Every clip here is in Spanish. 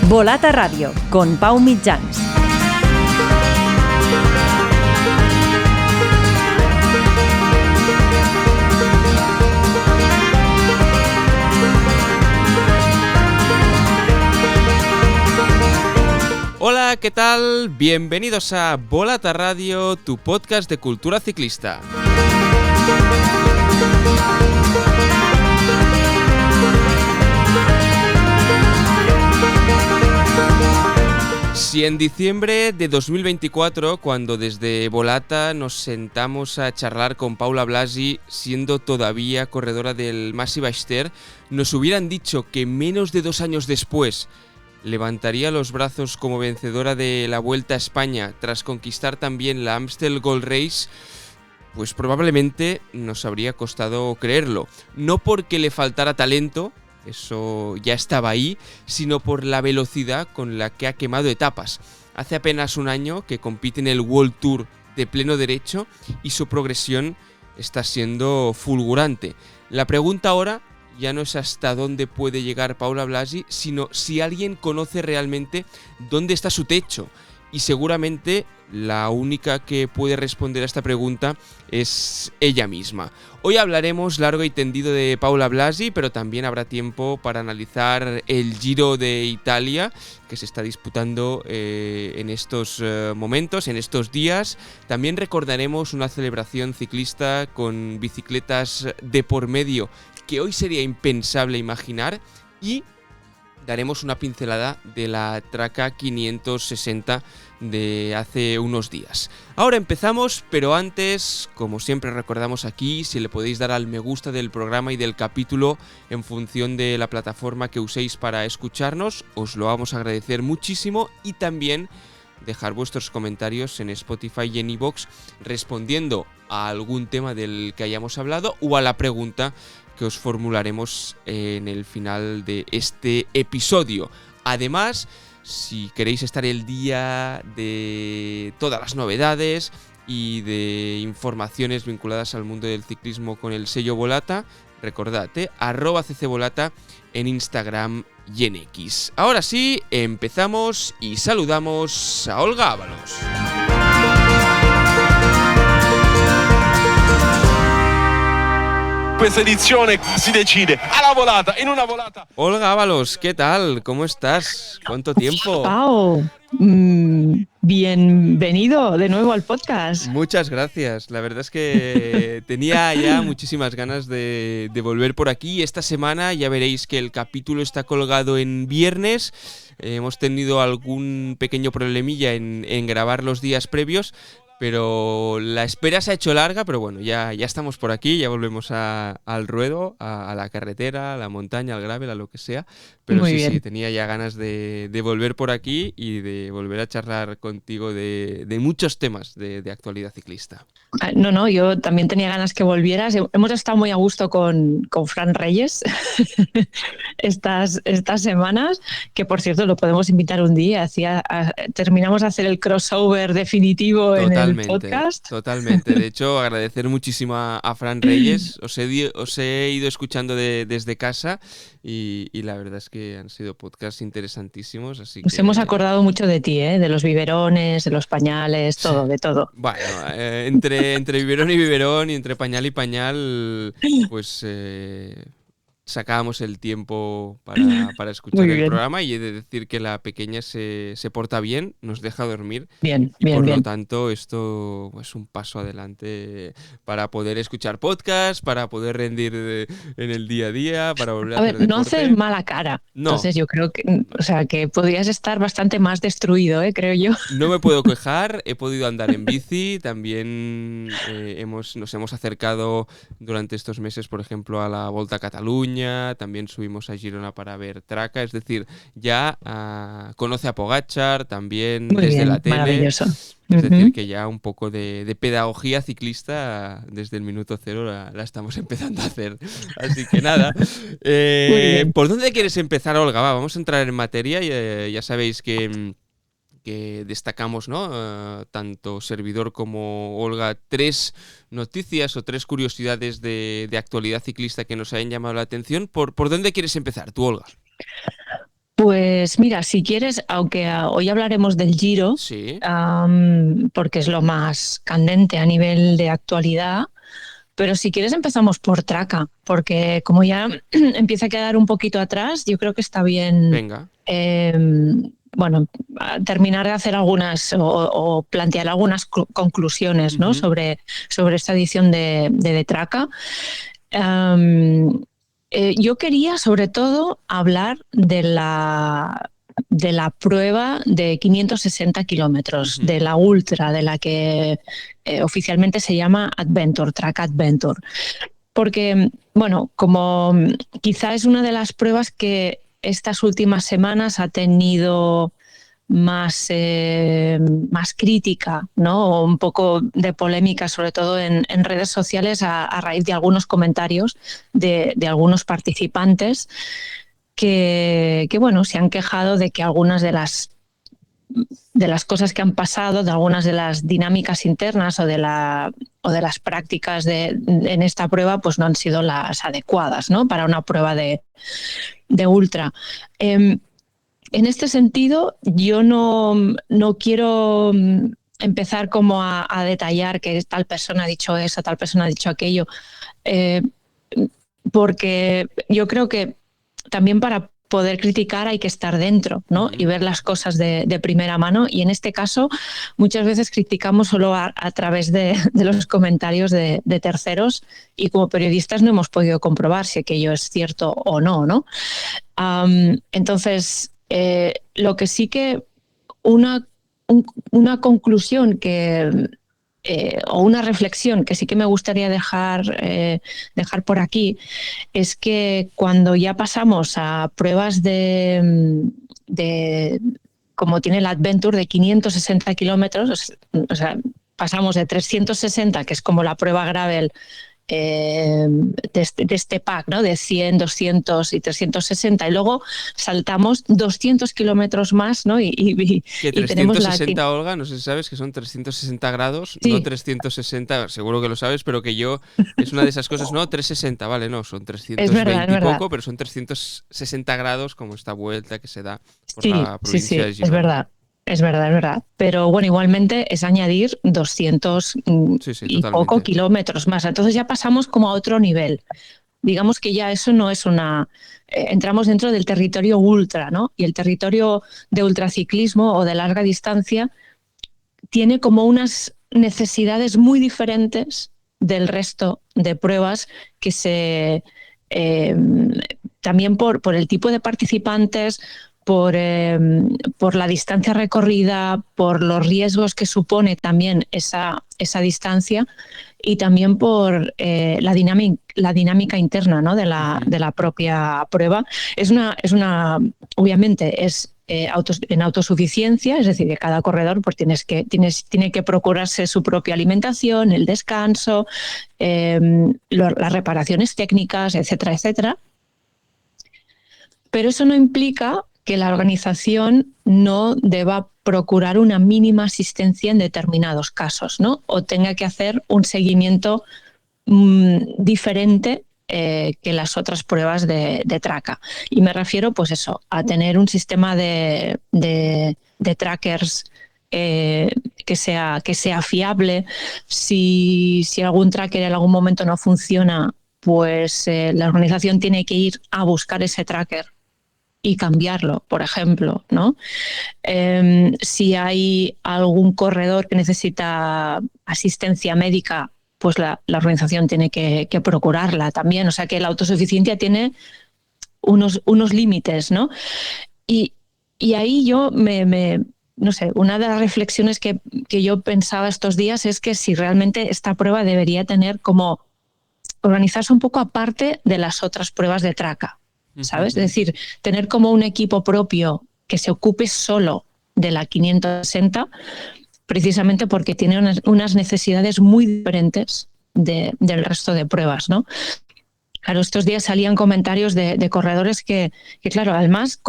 Volata Radio, con Pau Mitjans. Hola, ¿qué tal? Bienvenidos a Volata Radio, tu podcast de cultura ciclista. Si en diciembre de 2024, cuando desde Volata nos sentamos a charlar con Paula Blasi, siendo todavía corredora del Massive Aster, nos hubieran dicho que menos de 2 años después levantaría los brazos como vencedora de la Vuelta a España tras conquistar también la Amstel Gold Race, pues probablemente nos habría costado creerlo. No porque le faltara talento, eso ya estaba ahí, sino por la velocidad con la que ha quemado etapas. Hace apenas un año que compite en el World Tour de pleno derecho y su progresión está siendo fulgurante. La pregunta ahora ya no es hasta dónde puede llegar Paula Blasi, sino si alguien conoce realmente dónde está su techo. Y seguramente la única que puede responder a esta pregunta es ella misma. Hoy hablaremos largo y tendido de Paula Blasi, pero también habrá tiempo para analizar el Giro de Italia que se está disputando en estos momentos, en estos días. También recordaremos una celebración ciclista con bicicletas de por medio que hoy sería impensable imaginar, y daremos una pincelada de la Traca 560 de hace unos días. Ahora empezamos, pero antes, como siempre recordamos aquí, si le podéis dar al me gusta del programa y del capítulo en función de la plataforma que uséis para escucharnos, os lo vamos a agradecer muchísimo, y también dejar vuestros comentarios en Spotify y en iVoox respondiendo a algún tema del que hayamos hablado o a la pregunta que os formularemos en el final de este episodio. Además, si queréis estar el día de todas las novedades y de informaciones vinculadas al mundo del ciclismo con el sello Volata, recordad, @ccvolata en Instagram y en X. Ahora sí, empezamos y saludamos a Olga Ábalos. Questa edizione si decide alla volata, in una volata. Olga Ábalos, ¿qué tal? ¿Cómo estás? ¿Cuánto tiempo? Pau, bienvenido de nuevo al podcast. Muchas gracias. La verdad es que tenía ya muchísimas ganas de volver por aquí. Esta semana ya veréis que el capítulo está colgado en viernes. Hemos tenido algún pequeño problemilla en grabar los días previos, pero la espera se ha hecho larga, pero bueno, ya estamos por aquí, ya volvemos al ruedo, a la carretera, a la montaña, al gravel, a lo que sea. Pero Muy sí, bien. sí, tenía ya ganas de volver por aquí y de volver a charlar contigo de muchos temas de actualidad ciclista. No, yo también tenía ganas que volvieras. Hemos estado muy a gusto con Fran Reyes estas semanas, que por cierto lo podemos invitar un día. Terminamos de hacer el crossover definitivo en el podcast. Totalmente. De hecho, agradecer muchísimo a Fran Reyes. Os he ido escuchando desde casa y la verdad es que han sido podcasts interesantísimos. Así Nos que hemos acordado mucho de ti, de los biberones, de los pañales, de todo. Bueno, entre biberón y biberón y entre pañal y pañal, pues sacábamos el tiempo para escuchar Muy el bien. programa, y he de decir que la pequeña se porta bien, nos deja dormir. Bien, Y bien, por bien. lo tanto esto es un paso adelante para poder escuchar podcast, para poder rendir en el día a día, para volver a hacer ver, no deporte. haces mala cara. No. Entonces yo creo que podrías estar bastante más destruido, creo yo. No me puedo quejar, he podido andar en bici, también nos hemos acercado durante estos meses, por ejemplo, a la Volta a Cataluña, también subimos a Girona para ver Traca, es decir, ya conoce a Pogačar también Muy desde bien, la tele. maravilloso. Es decir, que ya un poco de pedagogía ciclista desde el minuto cero la estamos empezando a hacer. Así que nada. bien. ¿Por dónde quieres empezar, Olga? Vamos a entrar en materia. Ya sabéis que destacamos, ¿no? Tanto servidor como Olga, 3 noticias o 3 curiosidades de actualidad ciclista que nos hayan llamado la atención. ¿Por dónde quieres empezar tú, Olga? Pues mira, si quieres, aunque hoy hablaremos del Giro, Sí. porque es lo más candente a nivel de actualidad, pero si quieres empezamos por Traca, porque como ya empieza a quedar un poquito atrás, yo creo que está bien, Venga. bueno, terminar de hacer algunas o plantear algunas conclusiones, ¿no? Ujú. sobre esta edición de Traca. Yo quería sobre todo hablar de la prueba de 560 kilómetros, Ujú. de la ultra, de la que oficialmente se llama Adventure, Track Adventure. Porque, bueno, como quizá es una de las pruebas que estas últimas semanas ha tenido más crítica, ¿no? O un poco de polémica, sobre todo en redes sociales, a raíz de algunos comentarios de algunos participantes que, bueno, se han quejado de que algunas de las cosas que han pasado, de algunas de las dinámicas internas o de las prácticas en esta prueba, pues no han sido las adecuadas, ¿no? Para una prueba de ultra. En este sentido, yo no quiero empezar como a detallar que tal persona ha dicho eso, tal persona ha dicho aquello, eh, porque yo creo que también para poder criticar hay que estar dentro, ¿no? Y Ujú. ver las cosas de primera mano. Y en este caso, muchas veces criticamos solo a través de los comentarios de terceros y como periodistas no hemos podido comprobar si aquello es cierto o no, ¿no? Entonces, lo que sí que una, una conclusión o una reflexión que sí que me gustaría dejar por aquí es que cuando ya pasamos a pruebas como tiene el Adventure, de 560 kilómetros, o sea, pasamos de 360, que es como la prueba gravel de este pack, ¿no? De 100, 200 y 360. Y luego saltamos 200 kilómetros más, ¿no? Que Y tenemos 360, Olga, no sé si sabes que son 360 grados, no Sí, 360, seguro que lo sabes, pero que yo, es una de esas cosas, no, 360, vale, no, son es verdad, es 320 y verdad. poco, pero son 360 grados como esta vuelta que se da por Sí, la sí, provincia sí, de es Girona. verdad. Es verdad, es verdad. Pero bueno, igualmente es añadir 200 Sí, sí, y poco totalmente. kilómetros más. Entonces ya pasamos como a otro nivel. Digamos que ya eso no es entramos dentro del territorio ultra, ¿no? Y el territorio de ultraciclismo o de larga distancia tiene como unas necesidades muy diferentes del resto de pruebas que eh, también por el tipo de participantes, por la distancia recorrida, por los riesgos que supone también esa distancia y también por la dinámica interna, ¿no? Ujú. de la propia prueba. Obviamente es en autosuficiencia, es decir, que cada corredor pues tiene que procurarse su propia alimentación, el descanso, las reparaciones técnicas, etcétera, etcétera. Pero eso no implica que la organización no deba procurar una mínima asistencia en determinados casos, ¿no? O tenga que hacer un seguimiento diferente que las otras pruebas de traca. Y me refiero, pues eso, a tener un sistema de trackers que sea fiable. Si algún tracker en algún momento no funciona, pues la organización tiene que ir a buscar ese tracker y cambiarlo, por ejemplo, ¿no? Si hay algún corredor que necesita asistencia médica, pues la organización tiene que procurarla también. O sea que la autosuficiencia tiene unos límites, ¿no? Y, y ahí no sé, una de las reflexiones que yo pensaba estos días es que si realmente esta prueba debería tener como organizarse un poco aparte de las otras pruebas de traca, ¿sabes? Es Ujú. decir, tener como un equipo propio que se ocupe solo de la 560, precisamente porque tiene unas necesidades muy diferentes del resto de pruebas, ¿no? Claro, estos días salían comentarios de corredores que, claro, además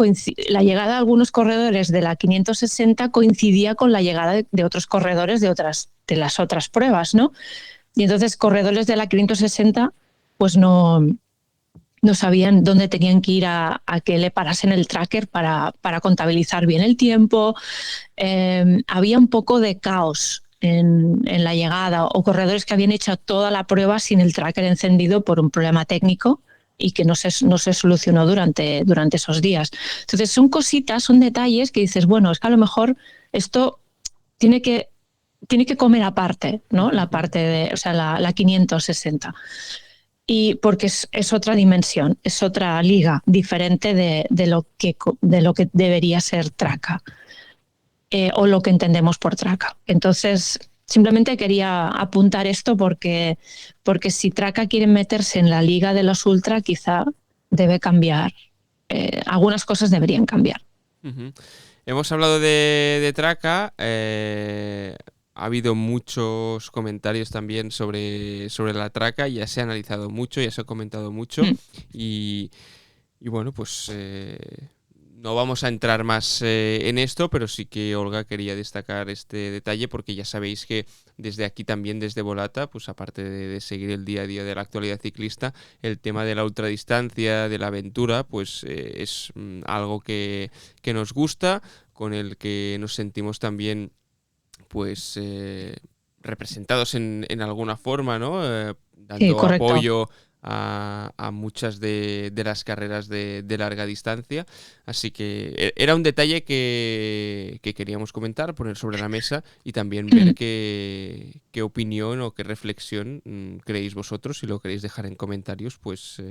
la llegada de algunos corredores de la 560 coincidía con la llegada de otros corredores de las otras pruebas, ¿no? Y entonces corredores de la 560 pues no sabían dónde tenían que ir a que le parasen el tracker para contabilizar bien el tiempo. Había un poco de caos en la llegada, o corredores que habían hecho toda la prueba sin el tracker encendido por un problema técnico y que no se solucionó durante esos días. Entonces son cositas, son detalles que dices, bueno, es que a lo mejor esto tiene que comer aparte, ¿no? La parte de, o sea, la 560. Y porque es otra dimensión, es otra liga diferente de lo que debería ser traca, o lo que entendemos por traca. Entonces, simplemente quería apuntar esto porque si traca quiere meterse en la liga de los ultra, quizá debe cambiar. Algunas cosas deberían cambiar. Uh-huh. Hemos hablado de traca. Ha habido muchos comentarios también sobre la traca. Ya se ha analizado mucho, ya se ha comentado mucho. Y bueno, pues no vamos a entrar más en esto, pero sí que Olga quería destacar este detalle porque ya sabéis que desde aquí también, desde Volata, pues aparte de seguir el día a día de la actualidad ciclista, el tema de la ultradistancia, de la aventura, pues es algo que nos gusta, con el que nos sentimos también pues representados en alguna forma, ¿no? Dando correcto. apoyo a muchas de las carreras de larga distancia. Así que era un detalle que queríamos comentar, poner sobre la mesa y también ver qué opinión o qué reflexión creéis vosotros. Si lo queréis dejar en comentarios, pues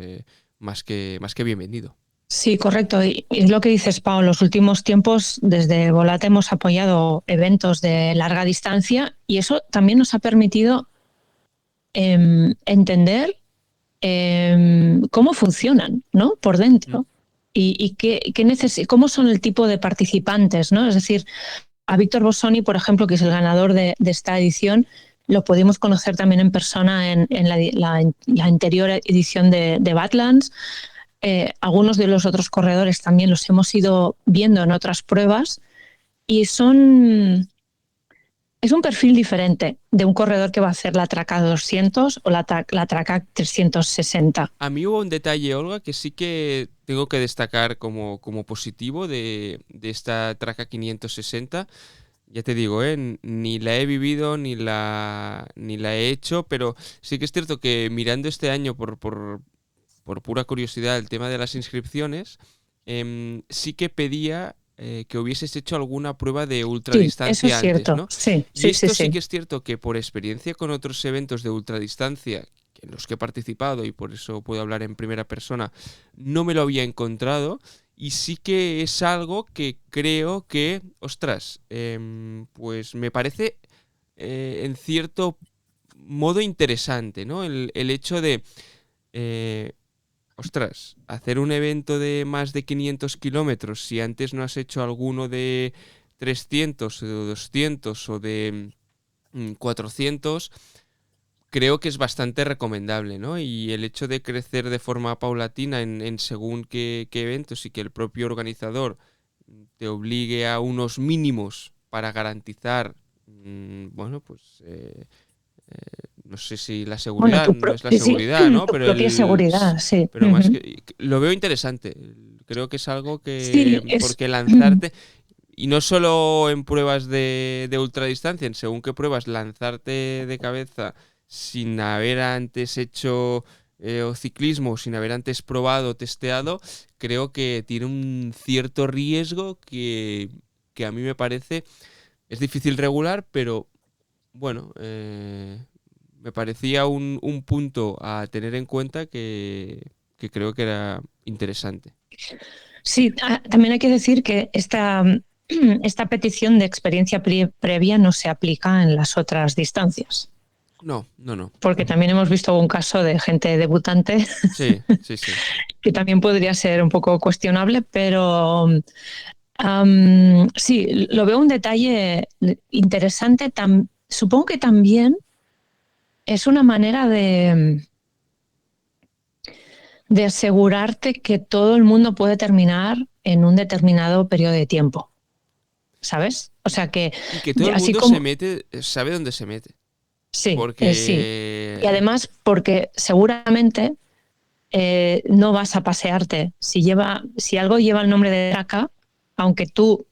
más que bienvenido. Sí, correcto. Y es lo que dices, Pau. En los últimos tiempos, desde Volata hemos apoyado eventos de larga distancia y eso también nos ha permitido entender cómo funcionan, ¿no? Por dentro. Y cómo son el tipo de participantes, ¿no? Es decir, a Víctor Bossoni, por ejemplo, que es el ganador de esta edición, lo pudimos conocer también en persona en la anterior edición de Badlands. Algunos de los otros corredores también los hemos ido viendo en otras pruebas y es un perfil diferente de un corredor que va a hacer la traca 200 o la traca 360. A mí hubo un detalle, Olga, que sí que tengo que destacar como positivo de esta traca 560. Ya te digo, ni la he vivido ni la he hecho, pero sí que es cierto que mirando este año por pura curiosidad el tema de las inscripciones, sí que pedía que hubieses hecho alguna prueba de ultradistancia sí, eso es cierto. antes, ¿no? Sí, y esto sí que es cierto que por experiencia con otros eventos de ultradistancia en los que he participado, y por eso puedo hablar en primera persona, no me lo había encontrado, y sí que es algo que creo que, ostras, pues me parece en cierto modo interesante, ¿no? El hecho de ostras, hacer un evento de más de 500 kilómetros, si antes no has hecho alguno de 300 o de 200 o de 400, creo que es bastante recomendable, ¿no? Y el hecho de crecer de forma paulatina en según qué eventos y que el propio organizador te obligue a unos mínimos para garantizar, bueno, pues no sé si la seguridad no es la seguridad, ¿no? Pero propia seguridad, sí. Pero más que lo veo interesante. Creo que es algo que Sí, porque lanzarte y no solo en pruebas de ultradistancia, en según qué pruebas lanzarte de cabeza sin haber antes hecho o ciclismo, sin haber antes probado, testeado, creo que tiene un cierto riesgo que a mí me parece es difícil regular, pero bueno, me parecía un punto a tener en cuenta que creo que era interesante. Sí, también hay que decir que esta petición de experiencia previa no se aplica en las otras distancias. No. Porque también hemos visto un caso de gente debutante Sí. que también podría ser un poco cuestionable, pero sí, lo veo un detalle interesante. Supongo que también es una manera de asegurarte que todo el mundo puede terminar en un determinado periodo de tiempo, ¿sabes? O sea que... Y que todo el mundo se mete, sabe dónde se mete. Sí, porque... sí. Y además porque seguramente no vas a pasearte. Si algo lleva el nombre de traca, aunque tú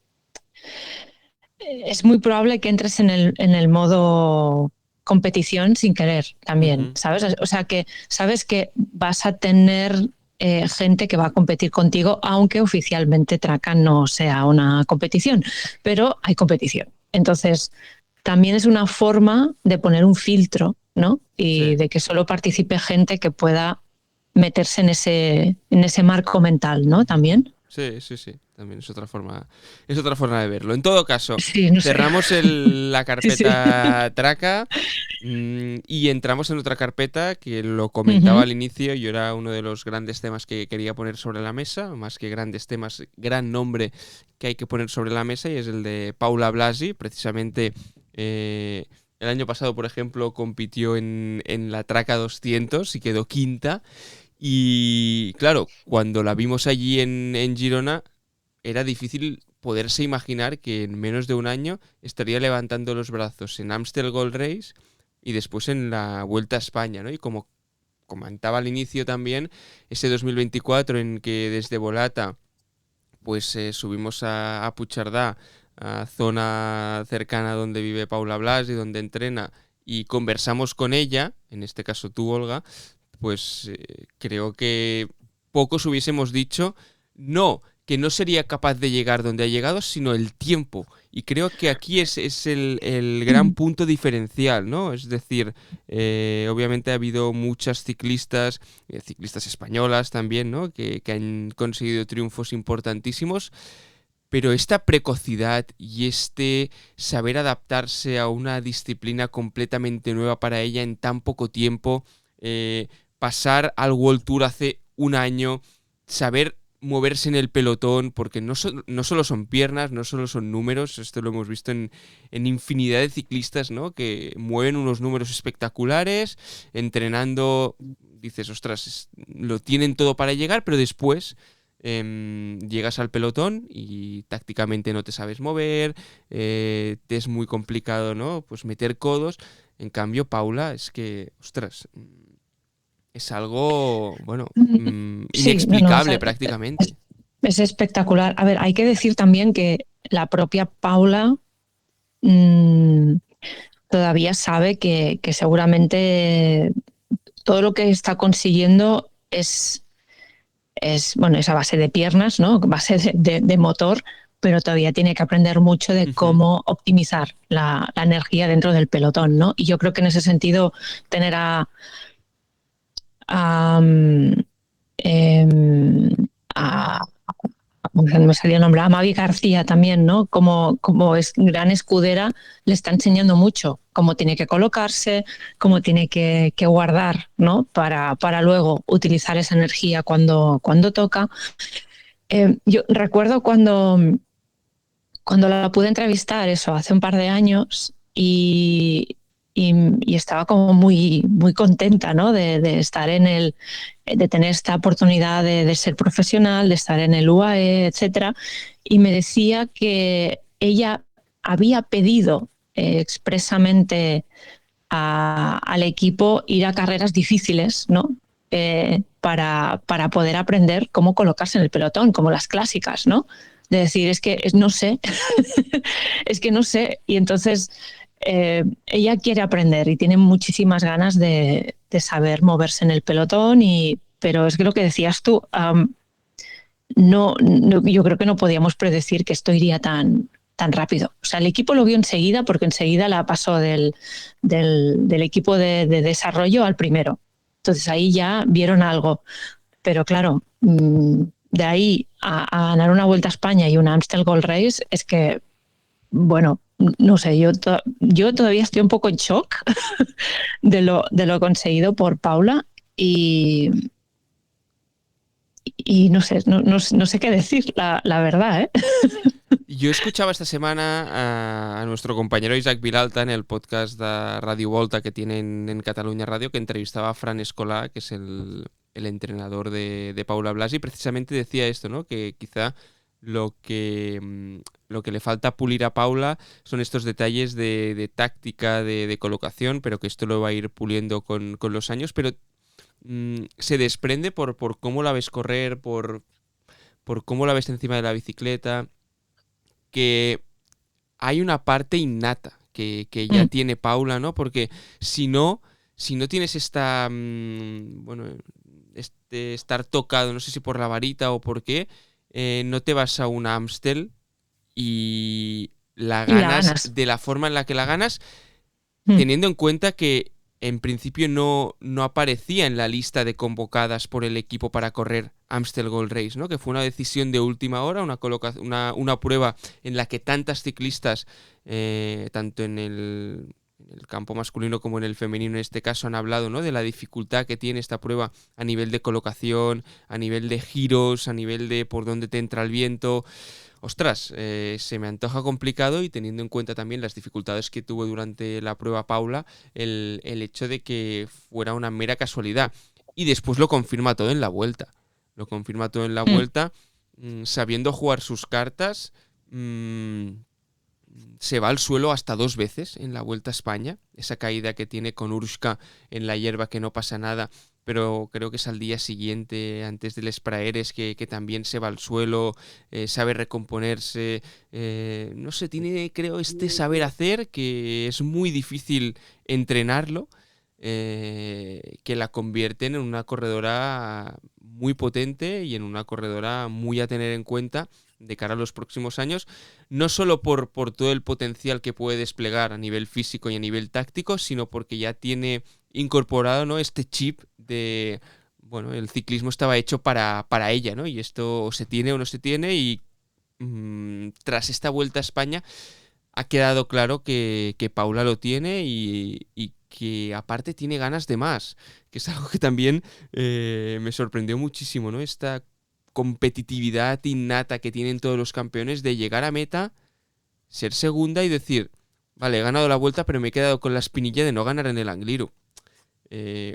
es muy probable que entres en el modo competición sin querer también, ¿sabes? O sea que sabes que vas a tener gente que va a competir contigo, aunque oficialmente Traca no sea una competición, pero hay competición. Entonces, también es una forma de poner un filtro, ¿no? Y de que solo participe gente que pueda meterse en ese marco mental, ¿no? También. Sí, sí, sí. También es otra forma de verlo. En todo caso, Sí, no sé. cerramos la Sí, sí. carpeta Traca y entramos en otra carpeta que lo comentaba Ujú. al inicio. Yo era uno de los grandes temas que quería poner sobre la mesa, más que grandes temas, gran nombre que hay que poner sobre la mesa y es el de Paula Blasi. Precisamente el año pasado, por ejemplo, compitió en la Traca 200 y quedó quinta. Y claro, cuando la vimos allí en Girona, era difícil poderse imaginar que en menos de un año estaría levantando los brazos en Amstel Gold Race y después en la Vuelta a España, ¿no? Y como comentaba al inicio también, ese 2024 en que desde Volata pues subimos a Puigcerdá, a zona cercana donde vive Paula Blas y donde entrena, y conversamos con ella, en este caso tú, Olga, pues creo que pocos hubiésemos dicho, no, que no sería capaz de llegar donde ha llegado, sino el tiempo. Y creo que aquí es el gran punto diferencial, ¿no? Es decir, obviamente ha habido muchas ciclistas españolas también, ¿no? Que han conseguido triunfos importantísimos. Pero esta precocidad y este saber adaptarse a una disciplina completamente nueva para ella en tan poco tiempo, pasar al World Tour hace un año, saber moverse en el pelotón, porque no solo son piernas, no solo son números, esto lo hemos visto en infinidad de ciclistas, ¿no? Que mueven unos números espectaculares, entrenando, dices, ostras, lo tienen todo para llegar, pero después llegas al pelotón y tácticamente no te sabes mover, te es muy complicado, ¿no? Pues meter codos. En cambio, Paula es que, ostras, es algo, bueno, Sí, no, no, o inexplicable sea, prácticamente. es espectacular. A ver, hay que decir también que la propia Paula mmm, todavía sabe que seguramente todo lo que está consiguiendo bueno, es a base de piernas, ¿no? A base de motor, pero todavía tiene que aprender mucho de Ujú. cómo optimizar la energía dentro del pelotón, ¿no? Y yo creo que en ese sentido tener a, em, a no me salía el nombre, a Mavi García también, ¿no? Como es gran escudera, le está enseñando mucho cómo tiene que colocarse, cómo tiene que guardar, ¿no? Para luego utilizar esa energía cuando toca. Yo recuerdo cuando la pude entrevistar, eso, hace un par de años, y estaba como muy contenta, ¿no? De estar de tener esta oportunidad de ser profesional, de estar en el UAE, etcétera. Y me decía que ella había pedido expresamente al equipo ir a carreras difíciles, ¿no? Para poder aprender cómo colocarse en el pelotón, como las clásicas, ¿no? De decir, no sé, es que no sé. Y entonces ella quiere aprender y tiene muchísimas ganas de saber moverse en el pelotón, pero es que lo que decías tú, yo creo que no podíamos predecir que esto iría tan rápido. O sea, el equipo lo vio enseguida porque enseguida la pasó del equipo de desarrollo al primero. Entonces ahí ya vieron algo. Pero claro, de ahí a ganar una Vuelta a España y una Amstel Gold Race es que, bueno, no sé, yo todavía estoy un poco en shock de lo conseguido por Paula y, y no sé, no sé qué decir, la verdad, ¿eh? Yo escuchaba esta semana a nuestro compañero Isaac Vilalta en el podcast de Radio Volta que tienen en Cataluña Radio, que entrevistaba a Fran Escolà, que es el entrenador de Paula Blasi, y precisamente decía esto, ¿no? Que quizá lo que le falta pulir a Paula son estos detalles de táctica, de colocación, pero que esto lo va a ir puliendo con los años. Pero se desprende por cómo la ves correr, por cómo la ves encima de la bicicleta, que hay una parte innata que ya tiene Paula, ¿no? Porque si no tienes esta, estar tocado, no sé si por la varita o por qué, no te vas a una Amstel y la ganas de la forma en la que la ganas, teniendo en cuenta que en principio no aparecía en la lista de convocadas por el equipo para correr Amstel Gold Race, ¿no? Que fue una decisión de última hora, una prueba en la que tantas ciclistas, tanto en el campo masculino como en el femenino en este caso, han hablado, ¿no? De la dificultad que tiene esta prueba a nivel de colocación, a nivel de giros, a nivel de por dónde te entra el viento. Ostras, se me antoja complicado, y teniendo en cuenta también las dificultades que tuvo durante la prueba Paula, el hecho de que fuera una mera casualidad. Y después lo confirma todo en la vuelta. Lo confirma todo en la vuelta, sabiendo jugar sus cartas. Se va al suelo hasta 2 veces en la Vuelta a España. Esa caída que tiene con Urshka en la hierba, que no pasa nada, pero creo que es al día siguiente, antes del Spraeres, que también se va al suelo, sabe recomponerse. No sé, tiene, creo, este saber hacer que es muy difícil entrenarlo, que la convierten en una corredora muy potente y en una corredora muy a tener en cuenta de cara a los próximos años, no solo por todo el potencial que puede desplegar a nivel físico y a nivel táctico, sino porque ya tiene incorporado, ¿no?, este chip de, bueno, el ciclismo estaba hecho para ella, ¿no? Y esto o se tiene o no se tiene, y tras esta Vuelta a España ha quedado claro que Paula lo tiene, y que aparte tiene ganas de más, que es algo que también me sorprendió muchísimo, ¿no? Esta competitividad innata que tienen todos los campeones de llegar a meta, ser segunda y decir, vale, he ganado la Vuelta, pero me he quedado con la espinilla de no ganar en el Angliru.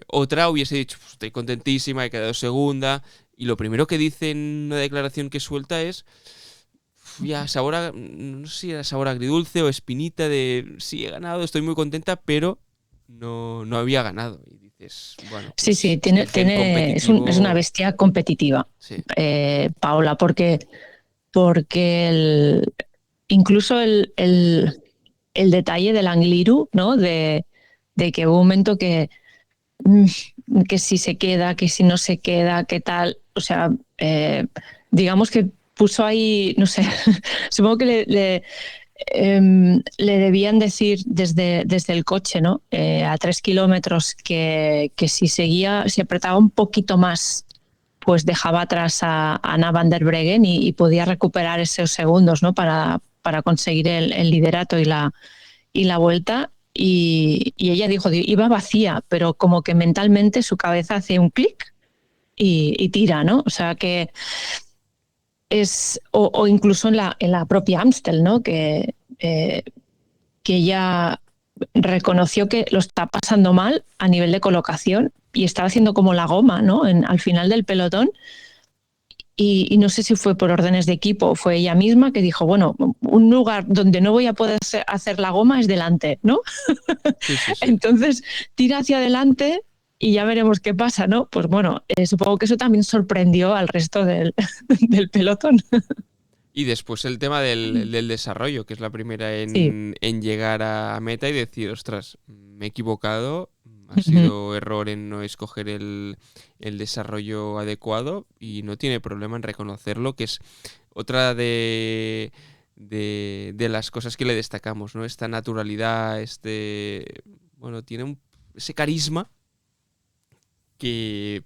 Otra hubiese dicho, pues, estoy contentísima, he quedado segunda, y lo primero que dice en una declaración que suelta es, ya sabor no sé si era sabor agridulce o espinita de, sí, he ganado, estoy muy contenta, pero no había ganado. Y dices, bueno, pues sí, es una bestia competitiva, sí. Paula, porque incluso el detalle del Angliru, ¿no? De que hubo un momento que si se queda, que si no se queda, qué tal, o sea, digamos que puso ahí, no sé, supongo que le debían decir desde el coche, ¿no? A 3 kilómetros, que si apretaba un poquito más, pues dejaba atrás a Anna van der Breggen y podía recuperar esos segundos, ¿no? Para conseguir el liderato y la vuelta. Y ella dijo, iba vacía, pero como que mentalmente su cabeza hace un clic y tira, ¿no? O sea que o incluso en la propia Amstel, ¿no? Que ella reconoció que lo está pasando mal a nivel de colocación y estaba haciendo como la goma, ¿no? Al final del pelotón. Y no sé si fue por órdenes de equipo o fue ella misma que dijo, bueno, un lugar donde no voy a poder hacer la goma es delante, ¿no? Sí. Entonces tira hacia adelante y ya veremos qué pasa, ¿no? Pues bueno, supongo que eso también sorprendió al resto del pelotón. Y después el tema del desarrollo, que es la primera en llegar a meta y decir, ostras, me he equivocado, ha sido error en no escoger el desarrollo adecuado, y no tiene problema en reconocerlo, que es otra de las cosas que le destacamos, ¿no? Esta naturalidad, bueno, tiene ese carisma que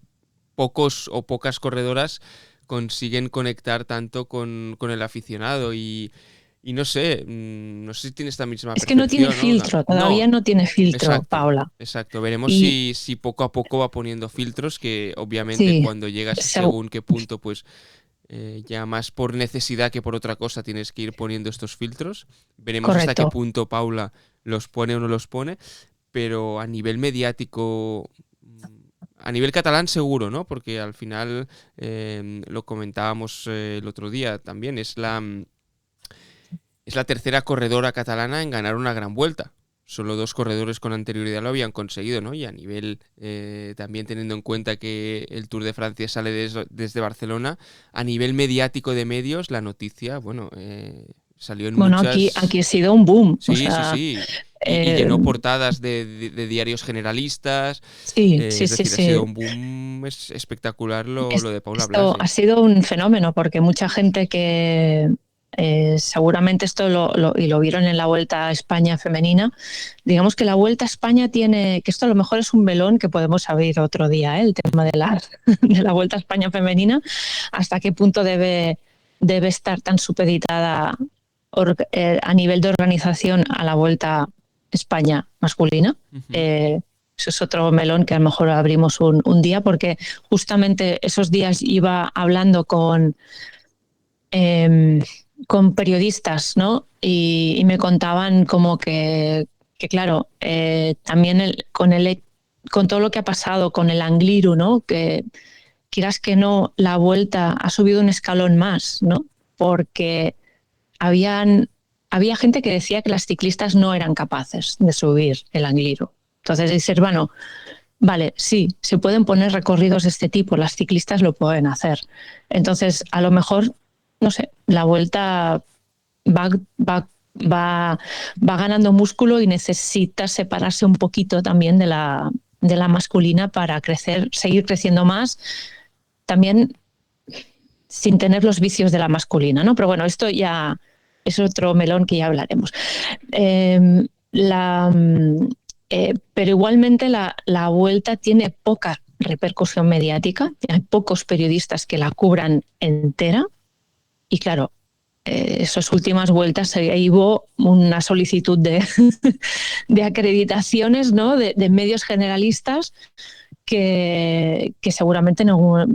pocos o pocas corredoras consiguen conectar tanto con el aficionado, y no sé si tiene esta misma es percepción. Que no tiene filtro, todavía no tiene filtro, exacto, Paula. Exacto, veremos si poco a poco va poniendo filtros, que obviamente cuando llegas según qué punto, pues ya más por necesidad que por otra cosa tienes que ir poniendo estos filtros. Veremos Correcto. hasta qué punto Paula los pone o no los pone, pero a nivel mediático, a nivel catalán seguro, ¿no? Porque al final, lo comentábamos el otro día también, es la tercera corredora catalana en ganar una gran vuelta. solo 2 corredores con anterioridad lo habían conseguido, ¿no? Y a nivel, también teniendo en cuenta que el Tour de Francia sale desde Barcelona, a nivel mediático de medios, la noticia, bueno, salió en Bueno, muchas... aquí ha sido un boom. Sí, O sea, sí, sí. Y llenó portadas de diarios generalistas. sí, Es sí, sí, decir, ha sido sí. un boom espectacular lo de Paula Esto Blasi. ha sido un fenómeno porque mucha gente que seguramente esto y lo vieron en la Vuelta a España femenina, digamos que la Vuelta a España tiene, que esto a lo mejor es un melón que podemos abrir otro día, el tema de la Vuelta a España femenina, hasta qué punto debe estar tan supeditada a nivel de organización a la Vuelta a España masculina. Uh-huh. Eso es otro melón que a lo mejor abrimos un día, porque justamente esos días iba hablando con periodistas, ¿no? Y me contaban como que claro, también con todo lo que ha pasado con el Angliru, ¿no? Que quieras que no, la Vuelta ha subido un escalón más, ¿no? Porque había gente que decía que las ciclistas no eran capaces de subir el Angliru. Entonces dices, bueno, vale, sí, se pueden poner recorridos de este tipo, las ciclistas lo pueden hacer. Entonces, a lo mejor, no sé, la Vuelta va, va, va ganando músculo y necesita separarse un poquito también de la masculina para crecer, seguir creciendo más, también sin tener los vicios de la masculina, ¿no? Pero bueno, esto ya es otro melón que ya hablaremos. Pero igualmente la Vuelta tiene poca repercusión mediática, hay pocos periodistas que la cubran entera y claro, esas últimas vueltas hubo una solicitud de acreditaciones, ¿no? de medios generalistas que seguramente no,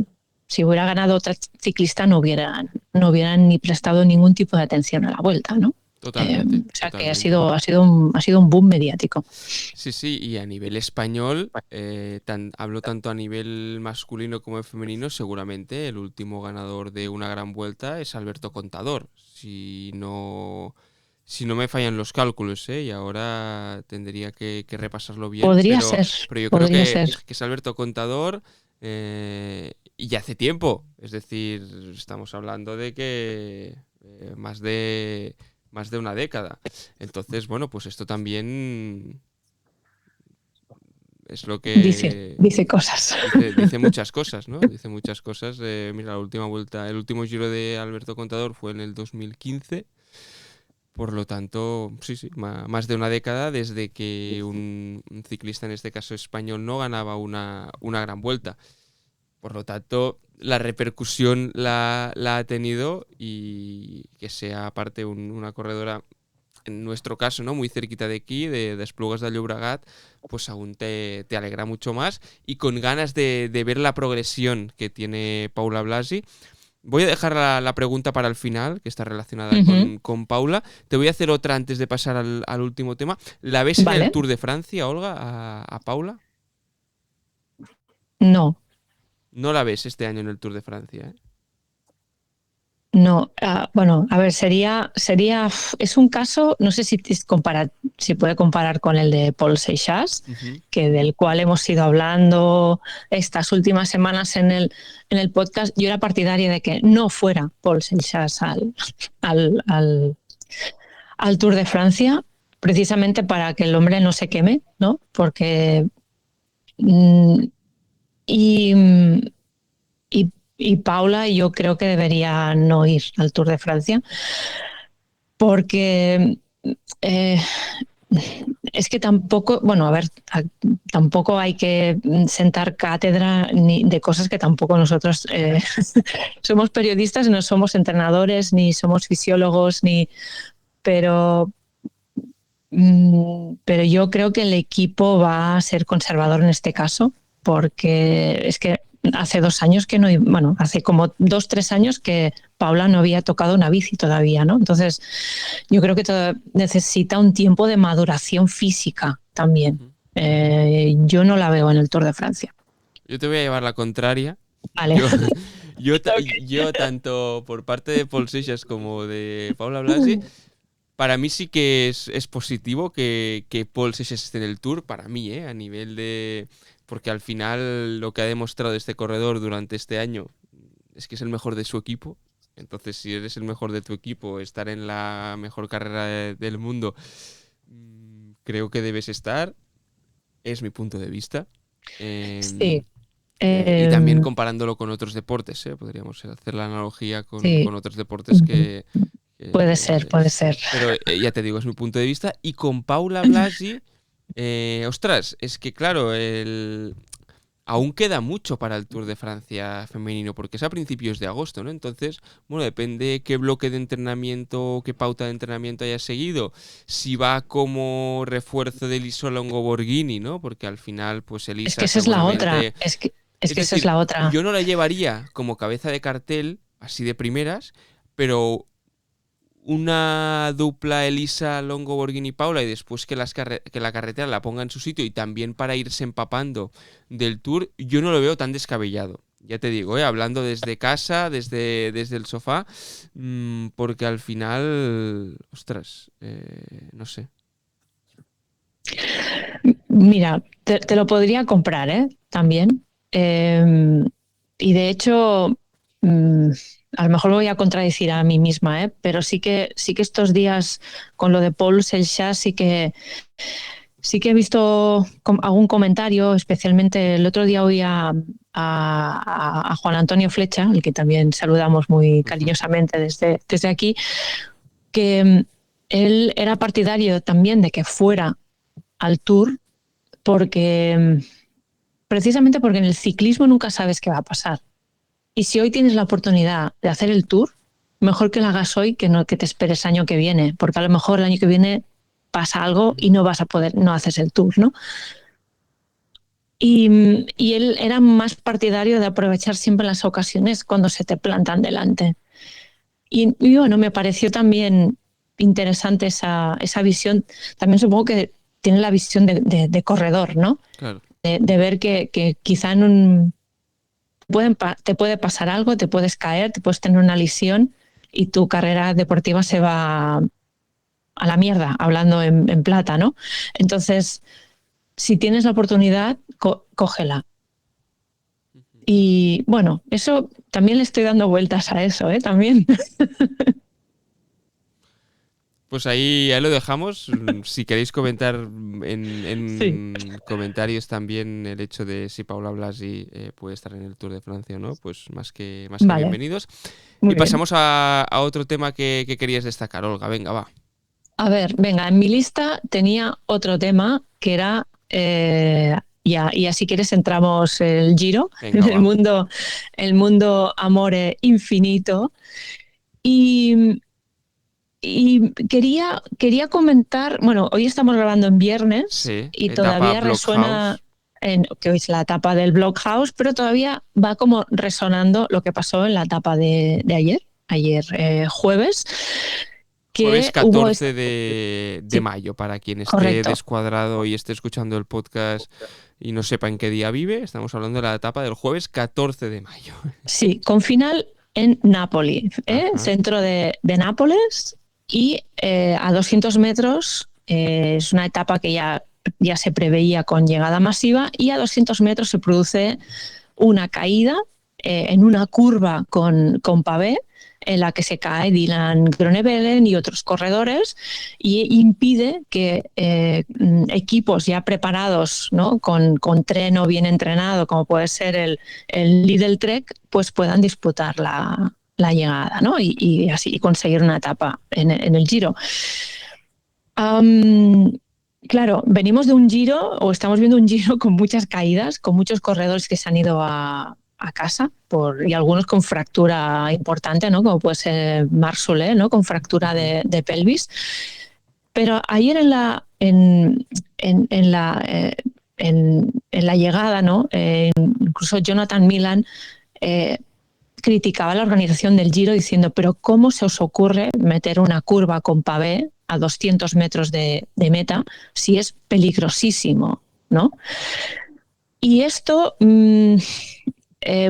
si hubiera ganado otra ciclista no hubieran ni prestado ningún tipo de atención a la Vuelta, ¿no? Totalmente. O sea Totalmente. que ha sido un boom mediático. Sí, sí, y a nivel español, hablo tanto a nivel masculino como femenino, seguramente el último ganador de una gran vuelta es Alberto Contador, si no me fallan los cálculos, ¿eh? Y ahora tendría que repasarlo bien, Podría pero yo creo ser. que es Alberto Contador, y ya hace tiempo, es decir, estamos hablando de que más de una década. Entonces, bueno, pues esto también es lo que Dice cosas. dice muchas cosas, ¿no? Dice muchas cosas. Mira, la última vuelta, el último Giro de Alberto Contador fue en el 2015. Por lo tanto, sí, más de una década desde que un ciclista, en este caso español, no ganaba una gran vuelta. Por lo tanto, la repercusión la ha tenido, y que sea aparte una corredora, en nuestro caso, ¿no? Muy cerquita de aquí, de Esplugues de Llobregat, pues aún te alegra mucho más, y con ganas de ver la progresión que tiene Paula Blasi. Voy a dejar la pregunta para el final, que está relacionada con Paula. Te voy a hacer otra antes de pasar al último tema. ¿La ves en el Tour de Francia, Olga, a Paula? No. No la ves este año en el Tour de Francia, ¿eh? No, bueno, a ver, es un caso, no sé si puede comparar con el de Paul Seixas, que del cual hemos ido hablando estas últimas semanas en el podcast. Yo era partidaria de que no fuera Paul Seixas al Tour de Francia, precisamente para que el hombre no se queme, ¿no? Porque y Paula, yo creo que debería no ir al Tour de Francia, porque es que tampoco, bueno, a ver, tampoco hay que sentar cátedra ni de cosas que tampoco nosotros somos periodistas, no somos entrenadores, ni somos fisiólogos, pero yo creo que el equipo va a ser conservador en este caso, porque es que hace 2 años que no, bueno, hace como 2-3 años que Paula no había tocado una bici todavía, ¿no? Entonces, yo creo que necesita un tiempo de maduración física también. Yo no la veo en el Tour de Francia. Yo te voy a llevar la contraria. Vale. Yo tanto por parte de Paul Seixas como de Paula Blasi, para mí sí que es positivo que Paul Seixas esté en el Tour, para mí, a nivel de... Porque al final lo que ha demostrado este corredor durante este año es que es el mejor de su equipo. Entonces, si eres el mejor de tu equipo, estar en la mejor carrera del mundo, creo que debes estar. Es mi punto de vista. Sí. Y también comparándolo con otros deportes, podríamos hacer la analogía Sí. con otros deportes que... Puede ser. Pero ya te digo, es mi punto de vista. Y con Paula Blasi, ostras, es que claro, aún queda mucho para el Tour de Francia femenino, porque es a principios de agosto, ¿no? Entonces, bueno, depende qué bloque de entrenamiento, qué pauta de entrenamiento haya seguido. Si va como refuerzo de Elisa Longo Borghini, ¿no? Porque al final, pues Elisa... Es que esa es la otra. Es que esa es la otra. Yo no la llevaría como cabeza de cartel, así de primeras, pero una dupla Elisa Longo Borghini Paula y después que la carretera la ponga en su sitio y también para irse empapando del Tour, yo no lo veo tan descabellado. Ya te digo, hablando desde casa, desde el sofá, porque al final, ostras, no sé. Mira, te lo podría comprar, también. Y de hecho, a lo mejor me voy a contradecir a mí misma, pero sí que estos días con lo de Paul Seixas sí que he visto algún comentario, especialmente el otro día oí a Juan Antonio Flecha, al que también saludamos muy cariñosamente desde aquí, que él era partidario también de que fuera al Tour precisamente porque en el ciclismo nunca sabes qué va a pasar. Y si hoy tienes la oportunidad de hacer el Tour, mejor que lo hagas hoy que te esperes año que viene, porque a lo mejor el año que viene pasa algo y no vas a poder, no haces el Tour, ¿no? Y él era más partidario de aprovechar siempre las ocasiones cuando se te plantan delante. Y bueno, me pareció también interesante esa visión. También supongo que tiene la visión de corredor, ¿no? Claro. De ver que quizá te puede pasar algo, te puedes caer, te puedes tener una lesión y tu carrera deportiva se va a la mierda, hablando en plata, ¿no? Entonces, si tienes la oportunidad, cógela. Y bueno, eso también le estoy dando vueltas a eso, también. Pues ahí lo dejamos. Si queréis comentar en comentarios también el hecho de si Paula Blasi puede estar en el Tour de Francia o no, pues más que Vale. bienvenidos. Muy y bien. pasamos a otro tema que querías destacar, Olga. Venga, va. A ver, venga, en mi lista tenía otro tema que era, y así quieres entramos el Giro, Venga, el mundo amore infinito. Y quería comentar, bueno, hoy estamos grabando en viernes, sí, y etapa todavía resuena que hoy es la etapa del Blockhouse, pero todavía va como resonando lo que pasó en la etapa de ayer jueves. Jueves Que 14 de mayo, para quien esté correcto. descuadrado y esté escuchando el podcast y no sepa en qué día vive, estamos hablando de la etapa del jueves 14 de mayo. Sí, con final en Nápoli, centro de Nápoles, y a 200 metros es una etapa que ya se preveía con llegada masiva, y a 200 metros se produce una caída en una curva con pavé, en la que se cae Dylan Groenewegen y otros corredores, y impide que equipos ya preparados, ¿no? con treno bien entrenado, como puede ser el Lidl Trek, pues puedan disputar la llegada, ¿no? y así conseguir una etapa en el Giro. Claro, venimos de un Giro, o estamos viendo un Giro con muchas caídas, con muchos corredores que se han ido a casa, y algunos con fractura importante, ¿no? Como puede ser Marc Soler, ¿no? Con fractura de pelvis. Pero ayer en la llegada, ¿no? Incluso Jonathan Milan criticaba la organización del Giro diciendo: pero ¿cómo se os ocurre meter una curva con pavé a 200 metros de meta si es peligrosísimo, ¿no? Y esto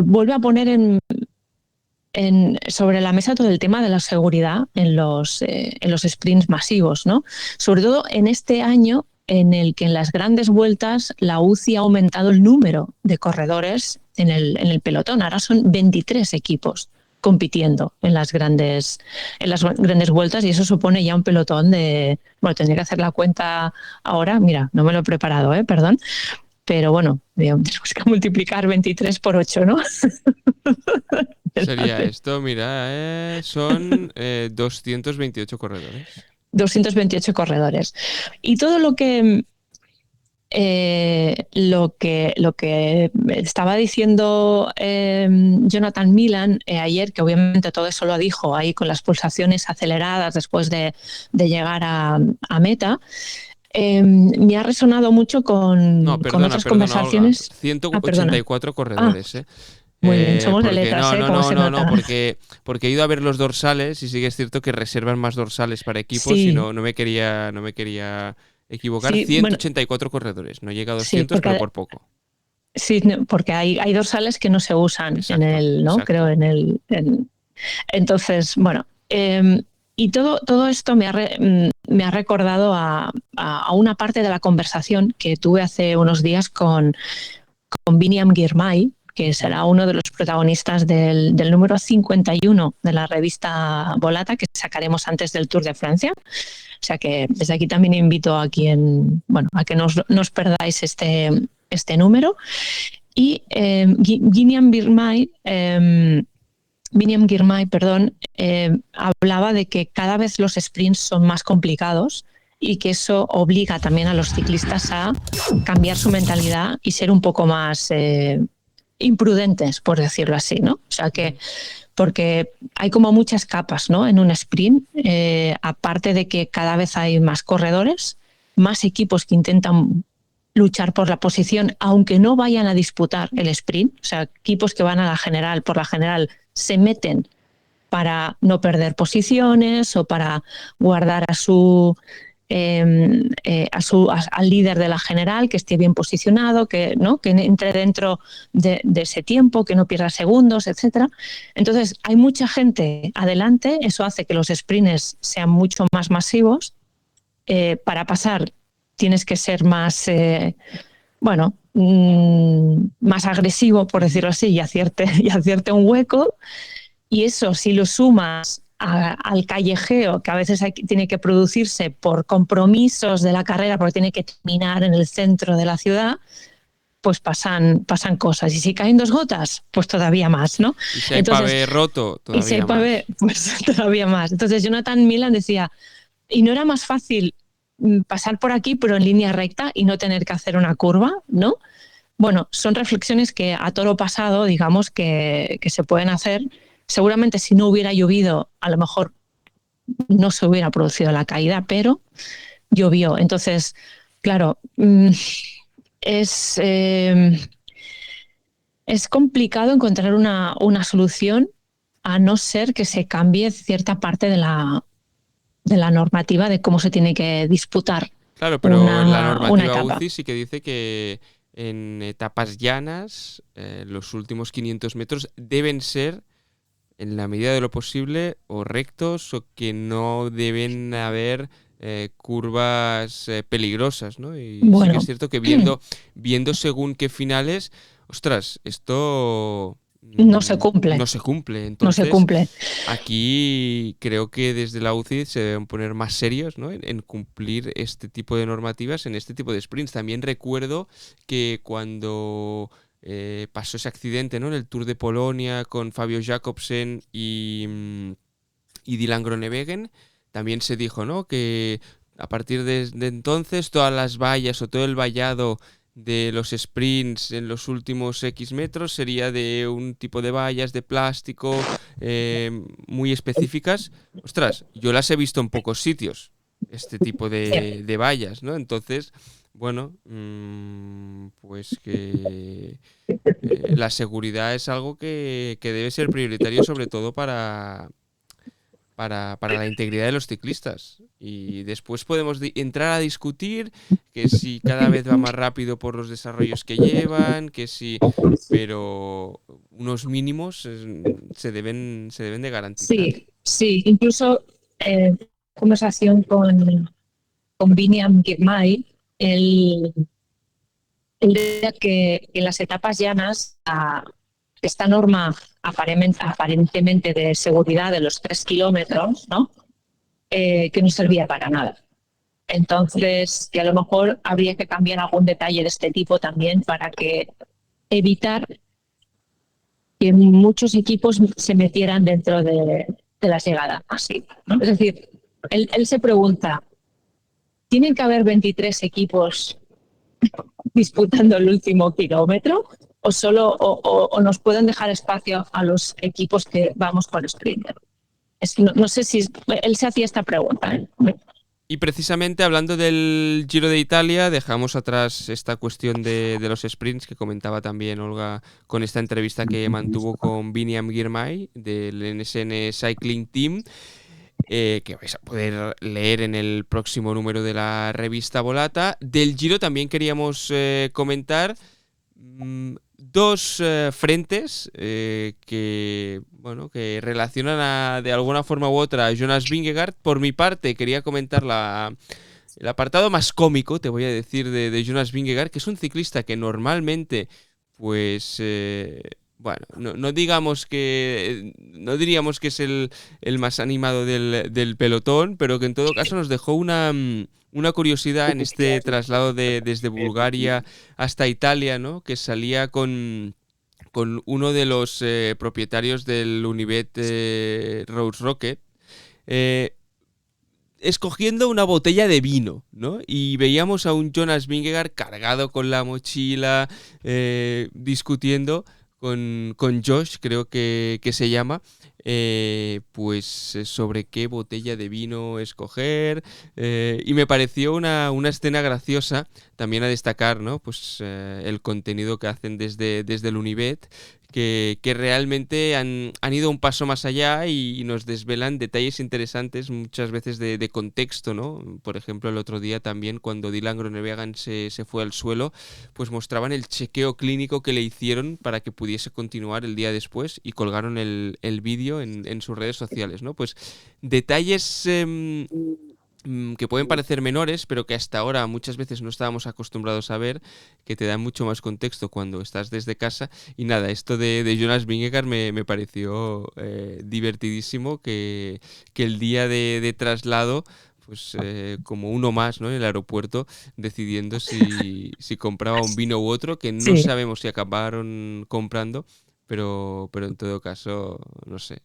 vuelve a poner sobre la mesa todo el tema de la seguridad en los sprints masivos, ¿no? Sobre todo en este año en el que en las grandes vueltas la UCI ha aumentado el número de corredores en el pelotón. Ahora son 23 equipos compitiendo en las grandes vueltas, y eso supone ya un pelotón de... Bueno, tendría que hacer la cuenta ahora. Mira, no me lo he preparado, perdón. Pero bueno, tenemos que multiplicar 23 por 8, ¿no? Sería esto, mira, son 228 corredores. 228 corredores. Y todo lo que estaba diciendo Jonathan Milan ayer, que obviamente todo eso lo dijo ahí con las pulsaciones aceleradas después de llegar a meta, me ha resonado mucho con otras Olga. conversaciones. Ah, perdona. 184 corredores, Muy bien, somos de porque letras, como se nota. porque he ido a ver los dorsales y sí que es cierto que reservan más dorsales para equipos Sí. y no me quería equivocar. Sí, 184 corredores, no llega a 200, porque pero por poco. Sí, porque hay dorsales que no se usan Exacto, ¿no? exacto. Creo entonces, bueno, y todo esto me ha recordado a una parte de la conversación que tuve hace unos días con Biniam Girmay, que será uno de los protagonistas del número 51 de la revista Volata, que sacaremos antes del Tour de Francia. O sea que desde aquí también invito a que no os perdáis este número. Y Biniam Girmay, hablaba de que cada vez los sprints son más complicados y que eso obliga también a los ciclistas a cambiar su mentalidad y ser un poco más imprudentes, por decirlo así, ¿no? O sea que, porque hay como muchas capas, ¿no? En un sprint, aparte de que cada vez hay más corredores, más equipos que intentan luchar por la posición, aunque no vayan a disputar el sprint, o sea, equipos que van a la general, por la general, se meten para no perder posiciones o para guardar al líder de la general, que esté bien posicionado, que entre dentro de ese tiempo, que no pierda segundos, etcétera. Entonces, hay mucha gente adelante, eso hace que los sprints sean mucho más masivos. Para pasar tienes que ser más, más agresivo, por decirlo así, y hacerte un hueco. Y eso, si lo sumas al callejeo, que a veces tiene que producirse por compromisos de la carrera, porque tiene que terminar en el centro de la ciudad, pues pasan cosas. Y si caen 2 gotas, pues todavía más, ¿no? Y si hay pavé roto, todavía y si hay pavé, pues todavía más. Entonces Jonathan Milan decía, ¿y no era más fácil pasar por aquí, pero en línea recta y no tener que hacer una curva, ¿no? Bueno, son reflexiones que a toro pasado, digamos, que se pueden hacer. Seguramente si no hubiera llovido, a lo mejor no se hubiera producido la caída, pero llovió. Entonces, claro, es complicado encontrar una solución, a no ser que se cambie cierta parte de la normativa de cómo se tiene que disputar. Claro, pero la una normativa etapa. UCI sí que dice que en etapas llanas, los últimos 500 metros deben ser, en la medida de lo posible, o rectos o que no deben haber curvas peligrosas, ¿no? Y sí que es cierto que viendo según qué finales, ostras, esto no se cumple. No se cumple. Entonces, no se cumple. Aquí creo que desde la UCI se deben poner más serios, ¿no? en cumplir este tipo de normativas en este tipo de sprints. También recuerdo que cuando pasó ese accidente, ¿no? En el Tour de Polonia con Fabio Jakobsen y Dylan Groenewegen, también se dijo, ¿no? Que a partir de entonces todas las vallas o todo el vallado de los sprints en los últimos X metros sería de un tipo de vallas de plástico muy específicas. Ostras, yo las he visto en pocos sitios, este tipo de vallas, ¿no? Entonces, bueno, pues que la seguridad es algo que debe ser prioritario, sobre todo para para la integridad de los ciclistas. Y después podemos entrar a discutir que si cada vez va más rápido por los desarrollos que llevan, que si... Pero unos mínimos se deben de garantizar. Sí, sí, incluso conversación con Biniam Girmay, él decía que en las etapas llanas esta norma aparentemente de seguridad de los 3 kilómetros, ¿no? Que no servía para nada. Entonces, que a lo mejor habría que cambiar algún detalle de este tipo también para evitar que muchos equipos se metieran dentro de la llegada. Así, ¿no? Es decir, él se pregunta, ¿tienen que haber 23 equipos disputando el último kilómetro o nos pueden dejar espacio a los equipos que vamos con sprinter? Es que no sé si él se hacía esta pregunta, ¿eh? Y precisamente hablando del Giro de Italia, dejamos atrás esta cuestión de los sprints que comentaba también Olga con esta entrevista que mantuvo con Biniam Girmay del NSN Cycling Team, que vais a poder leer en el próximo número de la revista Volata. Del Giro también queríamos comentar dos frentes que relacionan de alguna forma u otra a Jonas Vingegaard. Por mi parte, quería comentar el apartado más cómico, te voy a decir, de Jonas Vingegaard, que es un ciclista que normalmente, pues... no diríamos que es el más animado del pelotón, pero que en todo caso nos dejó una curiosidad en este traslado desde Bulgaria hasta Italia, ¿no? Que salía con uno de los propietarios del Unibet Rose Rocket, escogiendo una botella de vino, ¿no? Y veíamos a un Jonas Vingegaard cargado con la mochila, discutiendo con Josh, creo que se llama, sobre qué botella de vino escoger, y me pareció una escena graciosa también a destacar, ¿no? Pues el contenido que hacen desde el Unibet, que realmente han ido un paso más allá y nos desvelan detalles interesantes muchas veces de contexto, ¿no? Por ejemplo, el otro día también cuando Dylan Groenewegen se fue al suelo, pues mostraban el chequeo clínico que le hicieron para que pudiese continuar el día después y colgaron el vídeo en sus redes sociales, ¿no? Pues detalles que pueden parecer menores, pero que hasta ahora muchas veces no estábamos acostumbrados a ver, que te dan mucho más contexto cuando estás desde casa. Y nada, esto de Jonas Vingegaard me pareció divertidísimo, que el día de traslado, pues como uno más, ¿no? En el aeropuerto, decidiendo si compraba un vino u otro, que no sabemos si acabaron comprando. Pero en todo caso, no sé,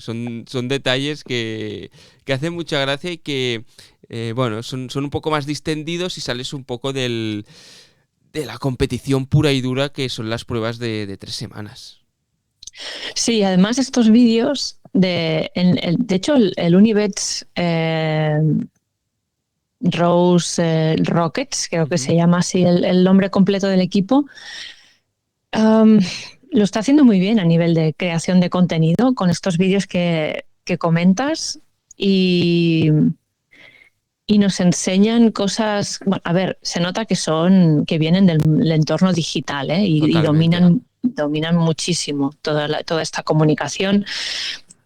son detalles que hacen mucha gracia y que, son un poco más distendidos y sales un poco de la competición pura y dura que son las pruebas de 3 semanas. Sí, además estos vídeos, de hecho el Unibet Rose Rockets, creo que se llama así el nombre completo del equipo, lo está haciendo muy bien a nivel de creación de contenido con estos vídeos que comentas y nos enseñan cosas. Bueno, a ver, se nota que vienen del entorno digital, y dominan muchísimo toda esta comunicación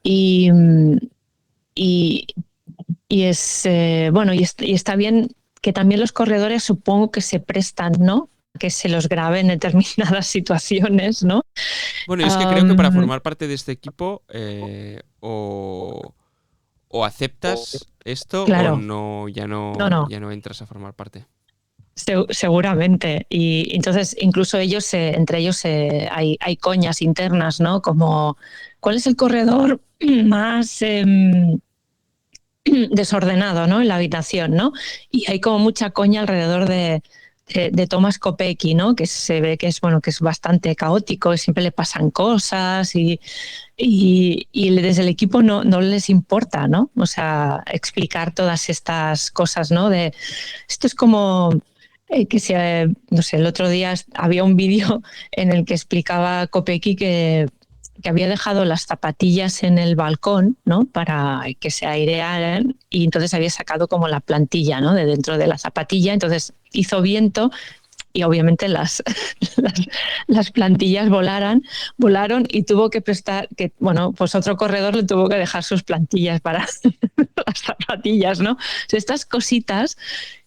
y está bien que también los corredores supongo que se prestan, ¿no? Que se los grabe en determinadas situaciones, ¿no? Bueno, y es que creo que para formar parte de este equipo o aceptas esto, claro, o ya no entras a formar parte. Seguramente. Y entonces incluso entre ellos hay coñas internas, ¿no? Como ¿cuál es el corredor más desordenado, ¿no? En la habitación, ¿no? Y hay como mucha coña alrededor de Thomas Kopecky, ¿no? Que se ve que es bastante caótico, siempre le pasan cosas y desde el equipo no les importa, ¿no? O sea, explicar todas estas cosas, ¿no? Esto es como no sé, el otro día había un vídeo en el que explicaba Kopecky que que había dejado las zapatillas en el balcón, ¿no? Para que se airearan, y entonces había sacado como la plantilla, ¿no? De dentro de la zapatilla, entonces hizo viento y obviamente las plantillas volaron y tuvo que bueno, pues otro corredor le tuvo que dejar sus plantillas para las zapatillas, ¿no? O sea, estas cositas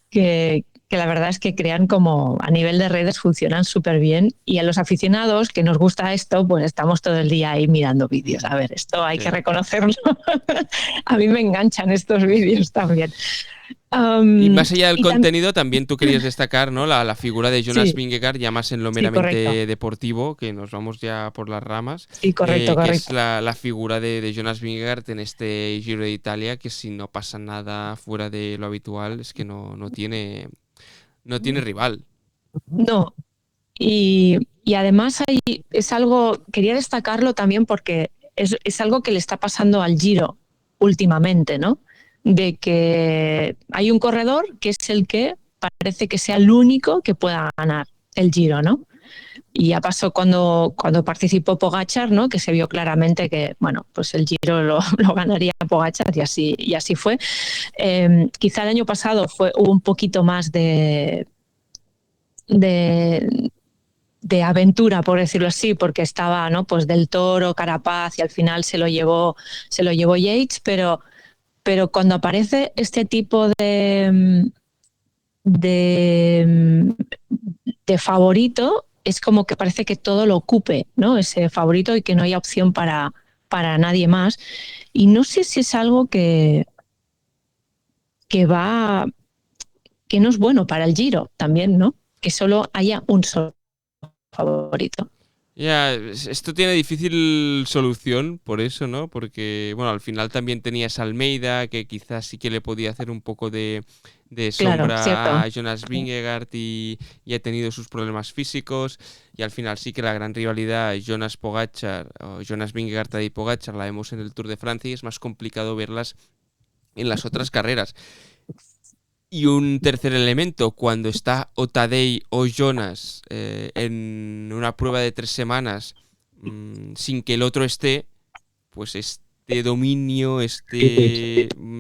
que la verdad es que crean como a nivel de redes funcionan súper bien, y a los aficionados que nos gusta esto, pues estamos todo el día ahí mirando vídeos. A ver, esto hay que reconocerlo. A mí me enganchan estos vídeos también. Y más allá del contenido, también también tú querías destacar, ¿no? La figura de Jonas Vingegaard, ya más en lo meramente deportivo, que nos vamos ya por las ramas. Sí, correcto. Que es la figura de Jonas Vingegaard en este Giro de Italia, que si no pasa nada fuera de lo habitual, es que no tiene rival. No. Y además es algo, quería destacarlo también porque es algo que le está pasando al Giro últimamente, ¿no? De que hay un corredor que es el que parece que sea el único que pueda ganar el Giro, ¿no? Y ya pasó cuando participó Pogačar, ¿no? Que se vio claramente que, bueno, pues el Giro lo ganaría Pogačar, y así fue. Quizá el año pasado hubo un poquito más de aventura, por decirlo así, porque estaba, ¿no? Pues Del Toro, Carapaz, y al final se lo llevó Yates, pero cuando aparece este tipo de favorito, es como que parece que todo lo ocupe, ¿no? Ese favorito, y que no haya opción para nadie más. Y no sé si es algo que no es bueno para el Giro también, ¿no? Que solo haya un solo favorito. Ya, esto tiene difícil solución por eso, ¿no? Porque, bueno, al final también tenías a Almeida, que quizás sí que le podía hacer un poco de sombra, claro, a Jonas Vingegaard, y ha tenido sus problemas físicos, y al final sí que la gran rivalidad Jonas Pogačar, o Jonas Vingegaard y Pogačar, la vemos en el Tour de Francia, y es más complicado verlas en las otras carreras. Y un tercer elemento, cuando está o Tadej o Jonas en una prueba de 3 semanas sin que el otro esté, pues este dominio,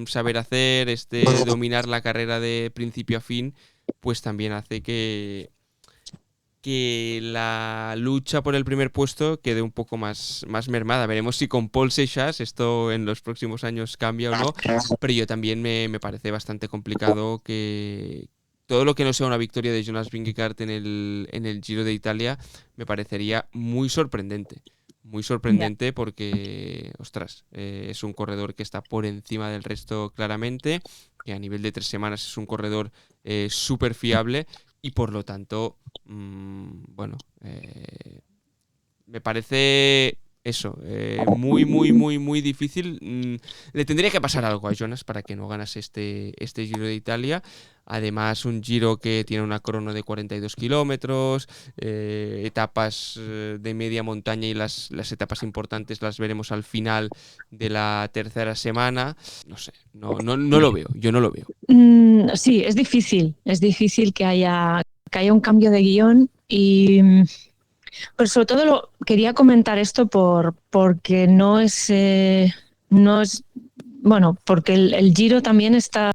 saber hacer, dominar la carrera de principio a fin, pues también hace que la lucha por el primer puesto quede un poco más mermada. Veremos si con Paul Seixas esto en los próximos años cambia o no, pero yo también me parece bastante complicado que todo lo que no sea una victoria de Jonas Vingegaard en el Giro de Italia me parecería muy sorprendente. Muy sorprendente porque, ostras, es un corredor que está por encima del resto claramente, que a nivel de 3 semanas es un corredor súper fiable, y por lo tanto, bueno, me parece eso, muy, muy, muy, muy difícil. Le tendría que pasar algo a Jonas para que no ganase este Giro de Italia. Además, un Giro que tiene una crono de 42 kilómetros, etapas de media montaña, y las etapas importantes las veremos al final de la tercera semana. No sé, no lo veo, yo no lo veo. Sí, es difícil que haya un cambio de guión, pero sobre todo quería comentar esto porque no es bueno, porque el Giro también está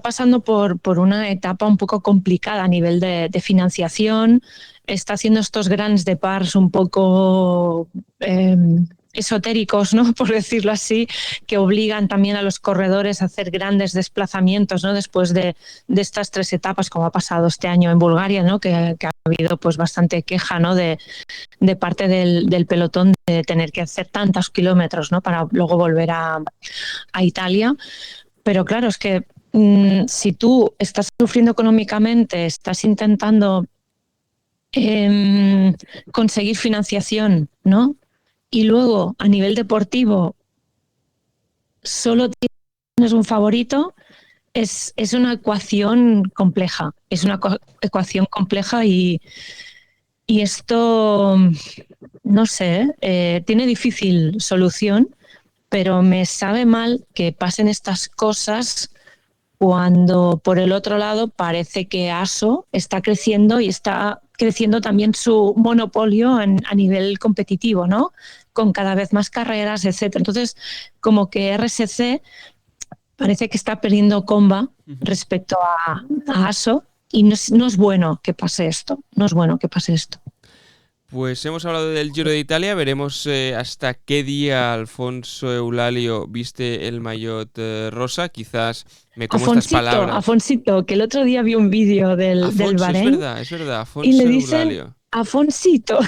pasando por una etapa un poco complicada a nivel de financiación. Está haciendo estos grands départs un poco esotéricos, ¿no? Por decirlo así, que obligan también a los corredores a hacer grandes desplazamientos, ¿no? Después de estas 3 etapas, como ha pasado este año en Bulgaria, ¿no? Que ha habido pues bastante queja, ¿no? de parte del pelotón, de tener que hacer tantos kilómetros, ¿no? Para luego volver a Italia. Pero claro, es que si tú estás sufriendo económicamente, estás intentando conseguir financiación, ¿no? Y luego, a nivel deportivo, solo tienes un favorito, es una ecuación compleja. Es una ecuación compleja, y esto, no sé, tiene difícil solución, pero me sabe mal que pasen estas cosas cuando por el otro lado parece que ASO está creciendo, y está creciendo también su monopolio a nivel competitivo, ¿no? con cada vez más carreras, etcétera. Entonces, como que RSC parece que está perdiendo comba respecto a ASO, y no es bueno que pase esto. No es bueno que pase esto. Pues hemos hablado del Giro de Italia, veremos hasta qué día Alfonso Eulalio viste el maillot rosa, quizás me como estas palabras. Afonsito, que el otro día vi un vídeo del Bahrein. Es verdad, Afonso y le dicen Eulalio. Afonsito.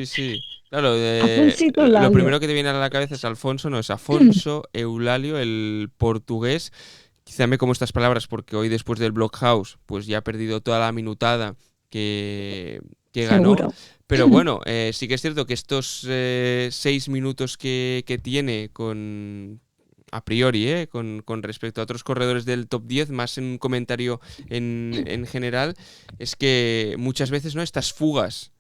Sí. Claro, lo primero que te viene a la cabeza es Alfonso, no, es Afonso Eulalio, el portugués. Quizá me como estas palabras porque hoy después del Blockhouse pues ya ha perdido toda la minutada que ganó. Seguro. Pero bueno, sí que es cierto que estos 6 minutos que tiene a priori, con respecto a otros corredores del top 10, más en un comentario en general, es que muchas veces, ¿no?, estas fugas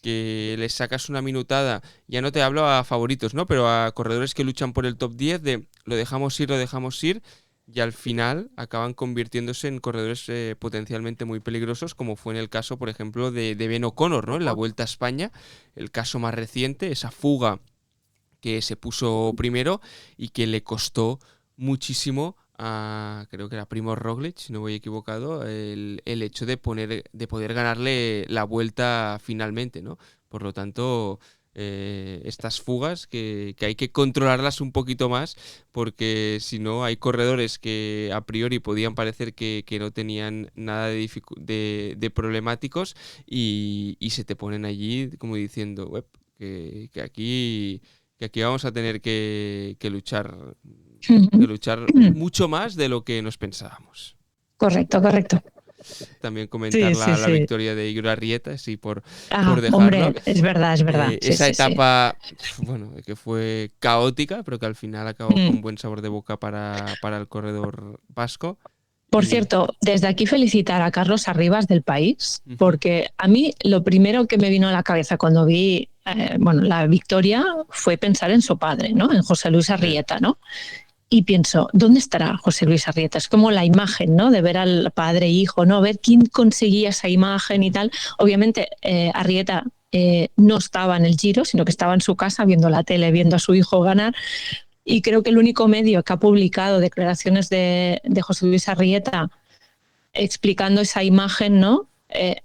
que les sacas una minutada, ya no te hablo a favoritos, ¿no?, pero a corredores que luchan por el top 10, de lo dejamos ir, y al final acaban convirtiéndose en corredores potencialmente muy peligrosos, como fue en el caso, por ejemplo, de Ben O'Connor, ¿no?, en la Vuelta a España, el caso más reciente, esa fuga que se puso primero y que le costó muchísimo a, creo que era Primož Roglič, si no voy equivocado, el hecho de poder ganarle la Vuelta finalmente, ¿no? Por lo tanto, estas fugas que hay que controlarlas un poquito más, porque si no hay corredores que a priori podían parecer que no tenían nada de problemáticos y se te ponen allí como diciendo que aquí vamos a tener que luchar mucho más de lo que nos pensábamos. Correcto. También comentar la victoria de Igor Arrieta, sí, por dejarlo. Hombre, es verdad. Esa etapa, bueno, que fue caótica, pero que al final acabó con buen sabor de boca para el corredor vasco. Por cierto, desde aquí felicitar a Carlos Arribas del País, porque a mí lo primero que me vino a la cabeza cuando vi la victoria fue pensar en su padre, ¿no?, en José Luis Arrieta, ¿no? Y pienso, ¿dónde estará José Luis Arrieta? Es como la imagen, ¿no?, de ver al padre e hijo, ¿no?, ver quién conseguía esa imagen y tal. Obviamente Arrieta no estaba en el Giro, sino que estaba en su casa viendo la tele, viendo a su hijo ganar. Y creo que el único medio que ha publicado declaraciones de José Luis Arrieta explicando esa imagen, ¿no?,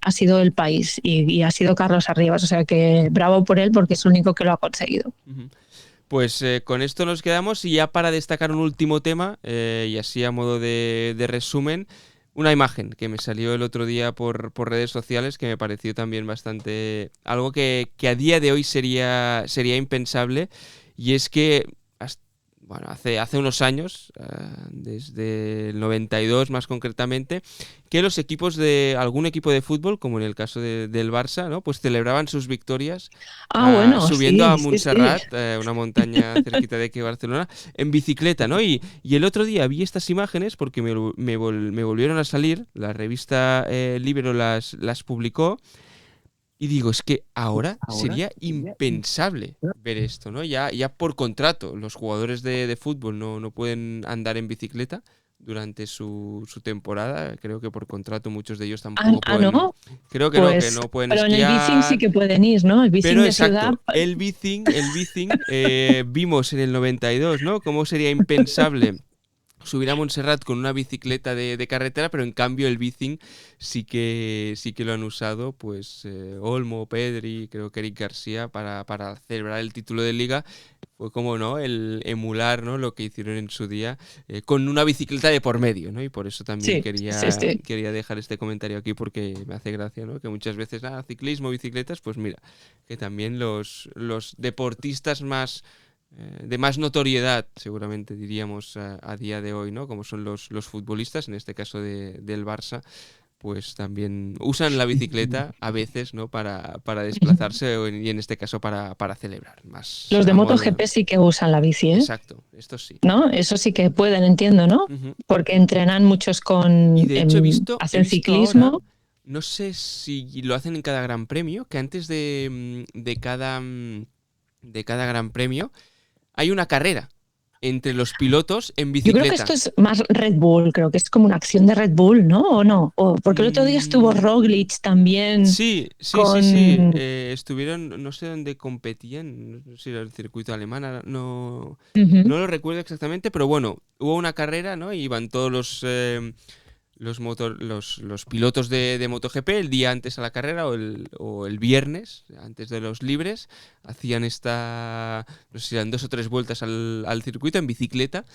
ha sido El País y ha sido Carlos Arribas. O sea que bravo por él, porque es el único que lo ha conseguido. Pues con esto nos quedamos, y ya para destacar un último tema, y así a modo de resumen, una imagen que me salió el otro día por redes sociales, que me pareció también bastante algo que a día de hoy sería impensable, y es que hace unos años, desde el 92 más concretamente, que los equipos de algún equipo de fútbol, como en el caso del Barça, ¿no?, pues celebraban sus victorias subiendo a Montserrat, una montaña cerquita de aquí, Barcelona, en bicicleta, ¿no? Y el otro día vi estas imágenes porque me volvieron a salir, la revista Libero las publicó. Y digo, es que ahora sería impensable ver esto, ¿no? Ya por contrato, los jugadores de fútbol no pueden andar en bicicleta durante su temporada. Creo que por contrato muchos de ellos tampoco pueden. ¿No? Creo que no pueden pero esquiar. En el bicing sí que pueden ir, ¿no? El bicing pero de exacto, ciudad. el bicing vimos en el 92, ¿no? Cómo sería impensable subir a Montserrat con una bicicleta de carretera, pero en cambio el bicing sí que lo han usado, pues Olmo, Pedri, creo que Eric García, para celebrar el título de Liga. Fue como, ¿no?, el emular, ¿no?, lo que hicieron en su día con una bicicleta de por medio, ¿no? Y por eso también quería dejar este comentario aquí, porque me hace gracia, ¿no?, que muchas veces ciclismo, bicicletas, pues mira, que también los deportistas más de más notoriedad, seguramente diríamos a día de hoy, ¿no?, como son los futbolistas, en este caso del Barça, pues también usan la bicicleta a veces, ¿no?, para desplazarse, y en este caso para celebrar más. Los de MotoGP sí que usan la bici, ¿eh? Exacto, esto sí. ¿No? Eso sí que pueden, entiendo, ¿no? Porque entrenan muchos y de hecho hacen ciclismo. Ahora, no sé si lo hacen en cada Gran Premio, que antes de cada Gran Premio hay una carrera entre los pilotos en Yo creo que bicicleta. esto es más Red Bull, creo que es como una acción de Red Bull, ¿no? ¿O no? Porque el otro día estuvo Roglic también Sí. con... Estuvieron, no sé dónde competían, no sé si era el circuito alemán, ahora no Ujú. lo recuerdo exactamente, pero bueno, hubo una carrera, ¿no? Y iban todos los pilotos de MotoGP el día antes a la carrera o el viernes, antes de los libres, hacían no sé si eran 2 o 3 vueltas al circuito en bicicleta.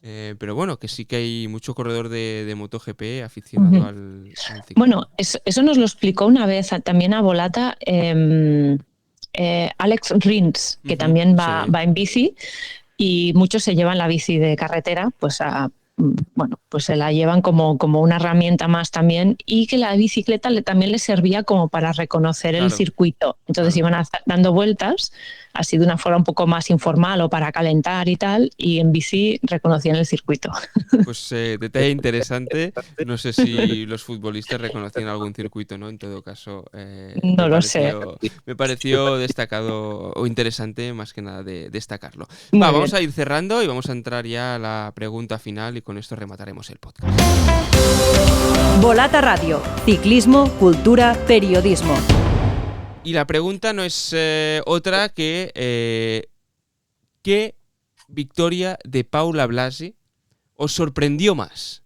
Pero bueno, que sí que hay mucho corredor de MotoGP aficionado Ujú. al ciclismo. Bueno, eso nos lo explicó una vez también a Volata Alex Rins, que Ujú, también sí, va en bici y muchos se llevan la bici de carretera, pues bueno, pues se la llevan como una herramienta más también y que la bicicleta también les servía como para reconocer el claro, circuito. Entonces claro. iban dando vueltas así de una forma un poco más informal o para calentar y tal, y en bici reconocían el circuito. Pues detalle interesante. No sé si los futbolistas reconocían algún circuito, ¿no? En todo caso, No lo sé. me pareció destacado o interesante más que nada de destacarlo. Muy Vamos bien. a ir cerrando y vamos a entrar ya a la pregunta final y con esto remataremos el podcast. Volata Radio. Ciclismo, cultura, periodismo. Y la pregunta no es otra que ¿qué victoria de Paula Blasi os sorprendió más?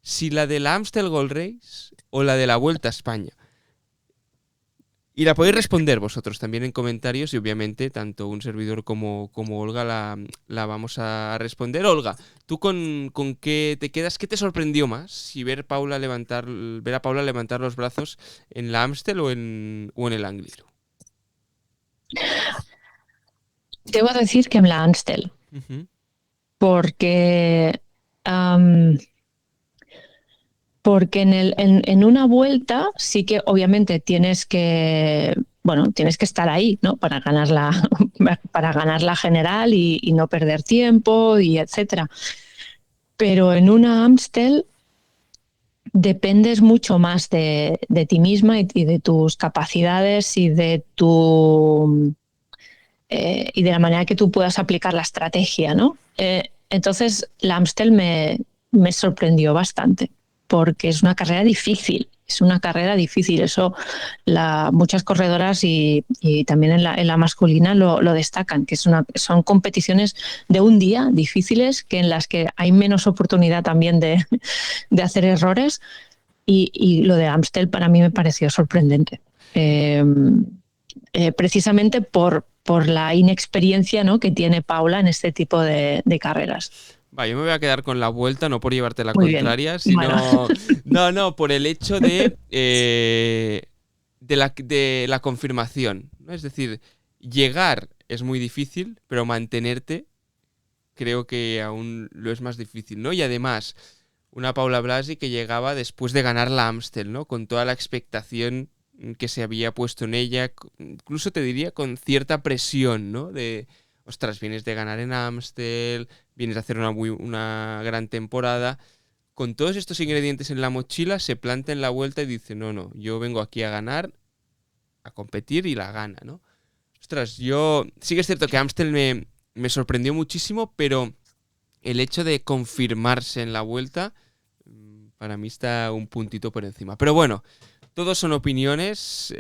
¿Si la de la Amstel Gold Race o la de la Vuelta a España? Y la podéis responder vosotros también en comentarios y obviamente tanto un servidor como Olga la vamos a responder. Olga, ¿tú con qué te quedas? ¿Qué te sorprendió más? Si ver a Paula levantar los brazos en la Amstel o en el Angliru. Debo decir que en la Amstel, Ujú. porque, am, porque en una vuelta sí que obviamente bueno, tienes que estar ahí, ¿no? Para ganar para ganar la general y no perder tiempo y etcétera. Pero en una Amstel dependes mucho más de ti misma y de tus capacidades y de la manera que tú puedas aplicar la estrategia, ¿no? Entonces, la Amstel me sorprendió bastante porque es una carrera difícil. Es una carrera difícil. Eso muchas corredoras y también en la masculina lo destacan, que son competiciones de un día difíciles que en las que hay menos oportunidad también de hacer errores. Y lo de Amstel para mí me pareció sorprendente. Precisamente por la inexperiencia, ¿no?, que tiene Paula en este tipo de carreras. Va, yo me voy a quedar con la Vuelta, no por llevarte la Muy bien. contraria, Bueno. sino... No, por el hecho de la confirmación, ¿no? Es decir, llegar es muy difícil, pero mantenerte creo que aún lo es más difícil, ¿no? Y además, una Paula Blasi que llegaba después de ganar la Amstel, ¿no? Con toda la expectación que se había puesto en ella, incluso te diría con cierta presión, ¿no? De, ostras, vienes de ganar en Amstel, vienes de hacer una gran temporada. Con todos estos ingredientes en la mochila, se planta en la Vuelta y dice, no, yo vengo aquí a ganar, a competir y la gana, ¿no? Ostras, sí que es cierto que Amstel me sorprendió muchísimo, pero el hecho de confirmarse en la Vuelta para mí está un puntito por encima. Pero bueno, todos son opiniones.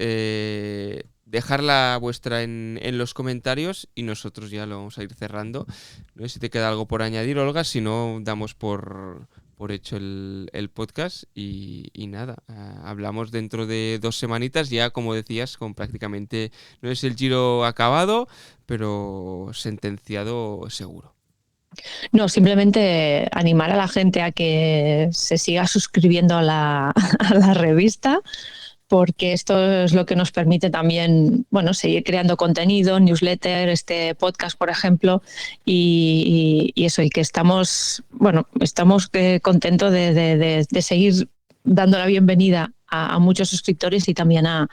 Dejarla vuestra en los comentarios y nosotros ya lo vamos a ir cerrando. No sé si te queda algo por añadir, Olga. Si no, damos por hecho el podcast y nada, hablamos dentro de 2 semanitas ya, como decías, con prácticamente, no es el Giro acabado, pero sentenciado seguro. No, simplemente animar a la gente a que se siga suscribiendo a a la revista, porque esto es lo que nos permite también, bueno, seguir creando contenido, newsletter, este podcast, por ejemplo, y eso, y que estamos contentos de seguir dando la bienvenida a muchos suscriptores y también a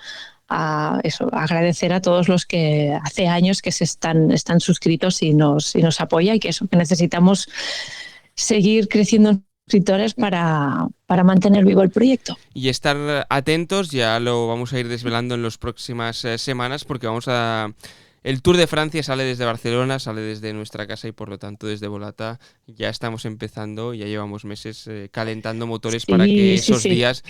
eso, agradecer a todos los que hace años que están suscritos y nos apoya, y que eso, que necesitamos seguir creciendo en suscriptores para mantener vivo el proyecto. Y estar atentos, ya lo vamos a ir desvelando en las próximas semanas, porque vamos a El Tour de Francia sale desde Barcelona, sale desde nuestra casa y por lo tanto desde Volata ya estamos empezando, ya llevamos meses calentando motores para que esos días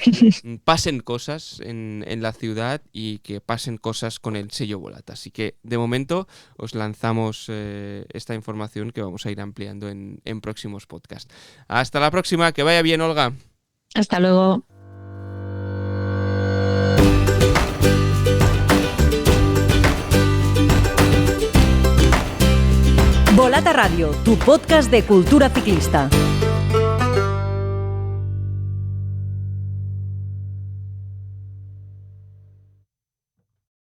pasen cosas en la ciudad y que pasen cosas con el sello Volata. Así que de momento os lanzamos esta información que vamos a ir ampliando en próximos podcasts. Hasta la próxima, que vaya bien, Olga. Hasta luego. Volata Radio, tu podcast de cultura ciclista.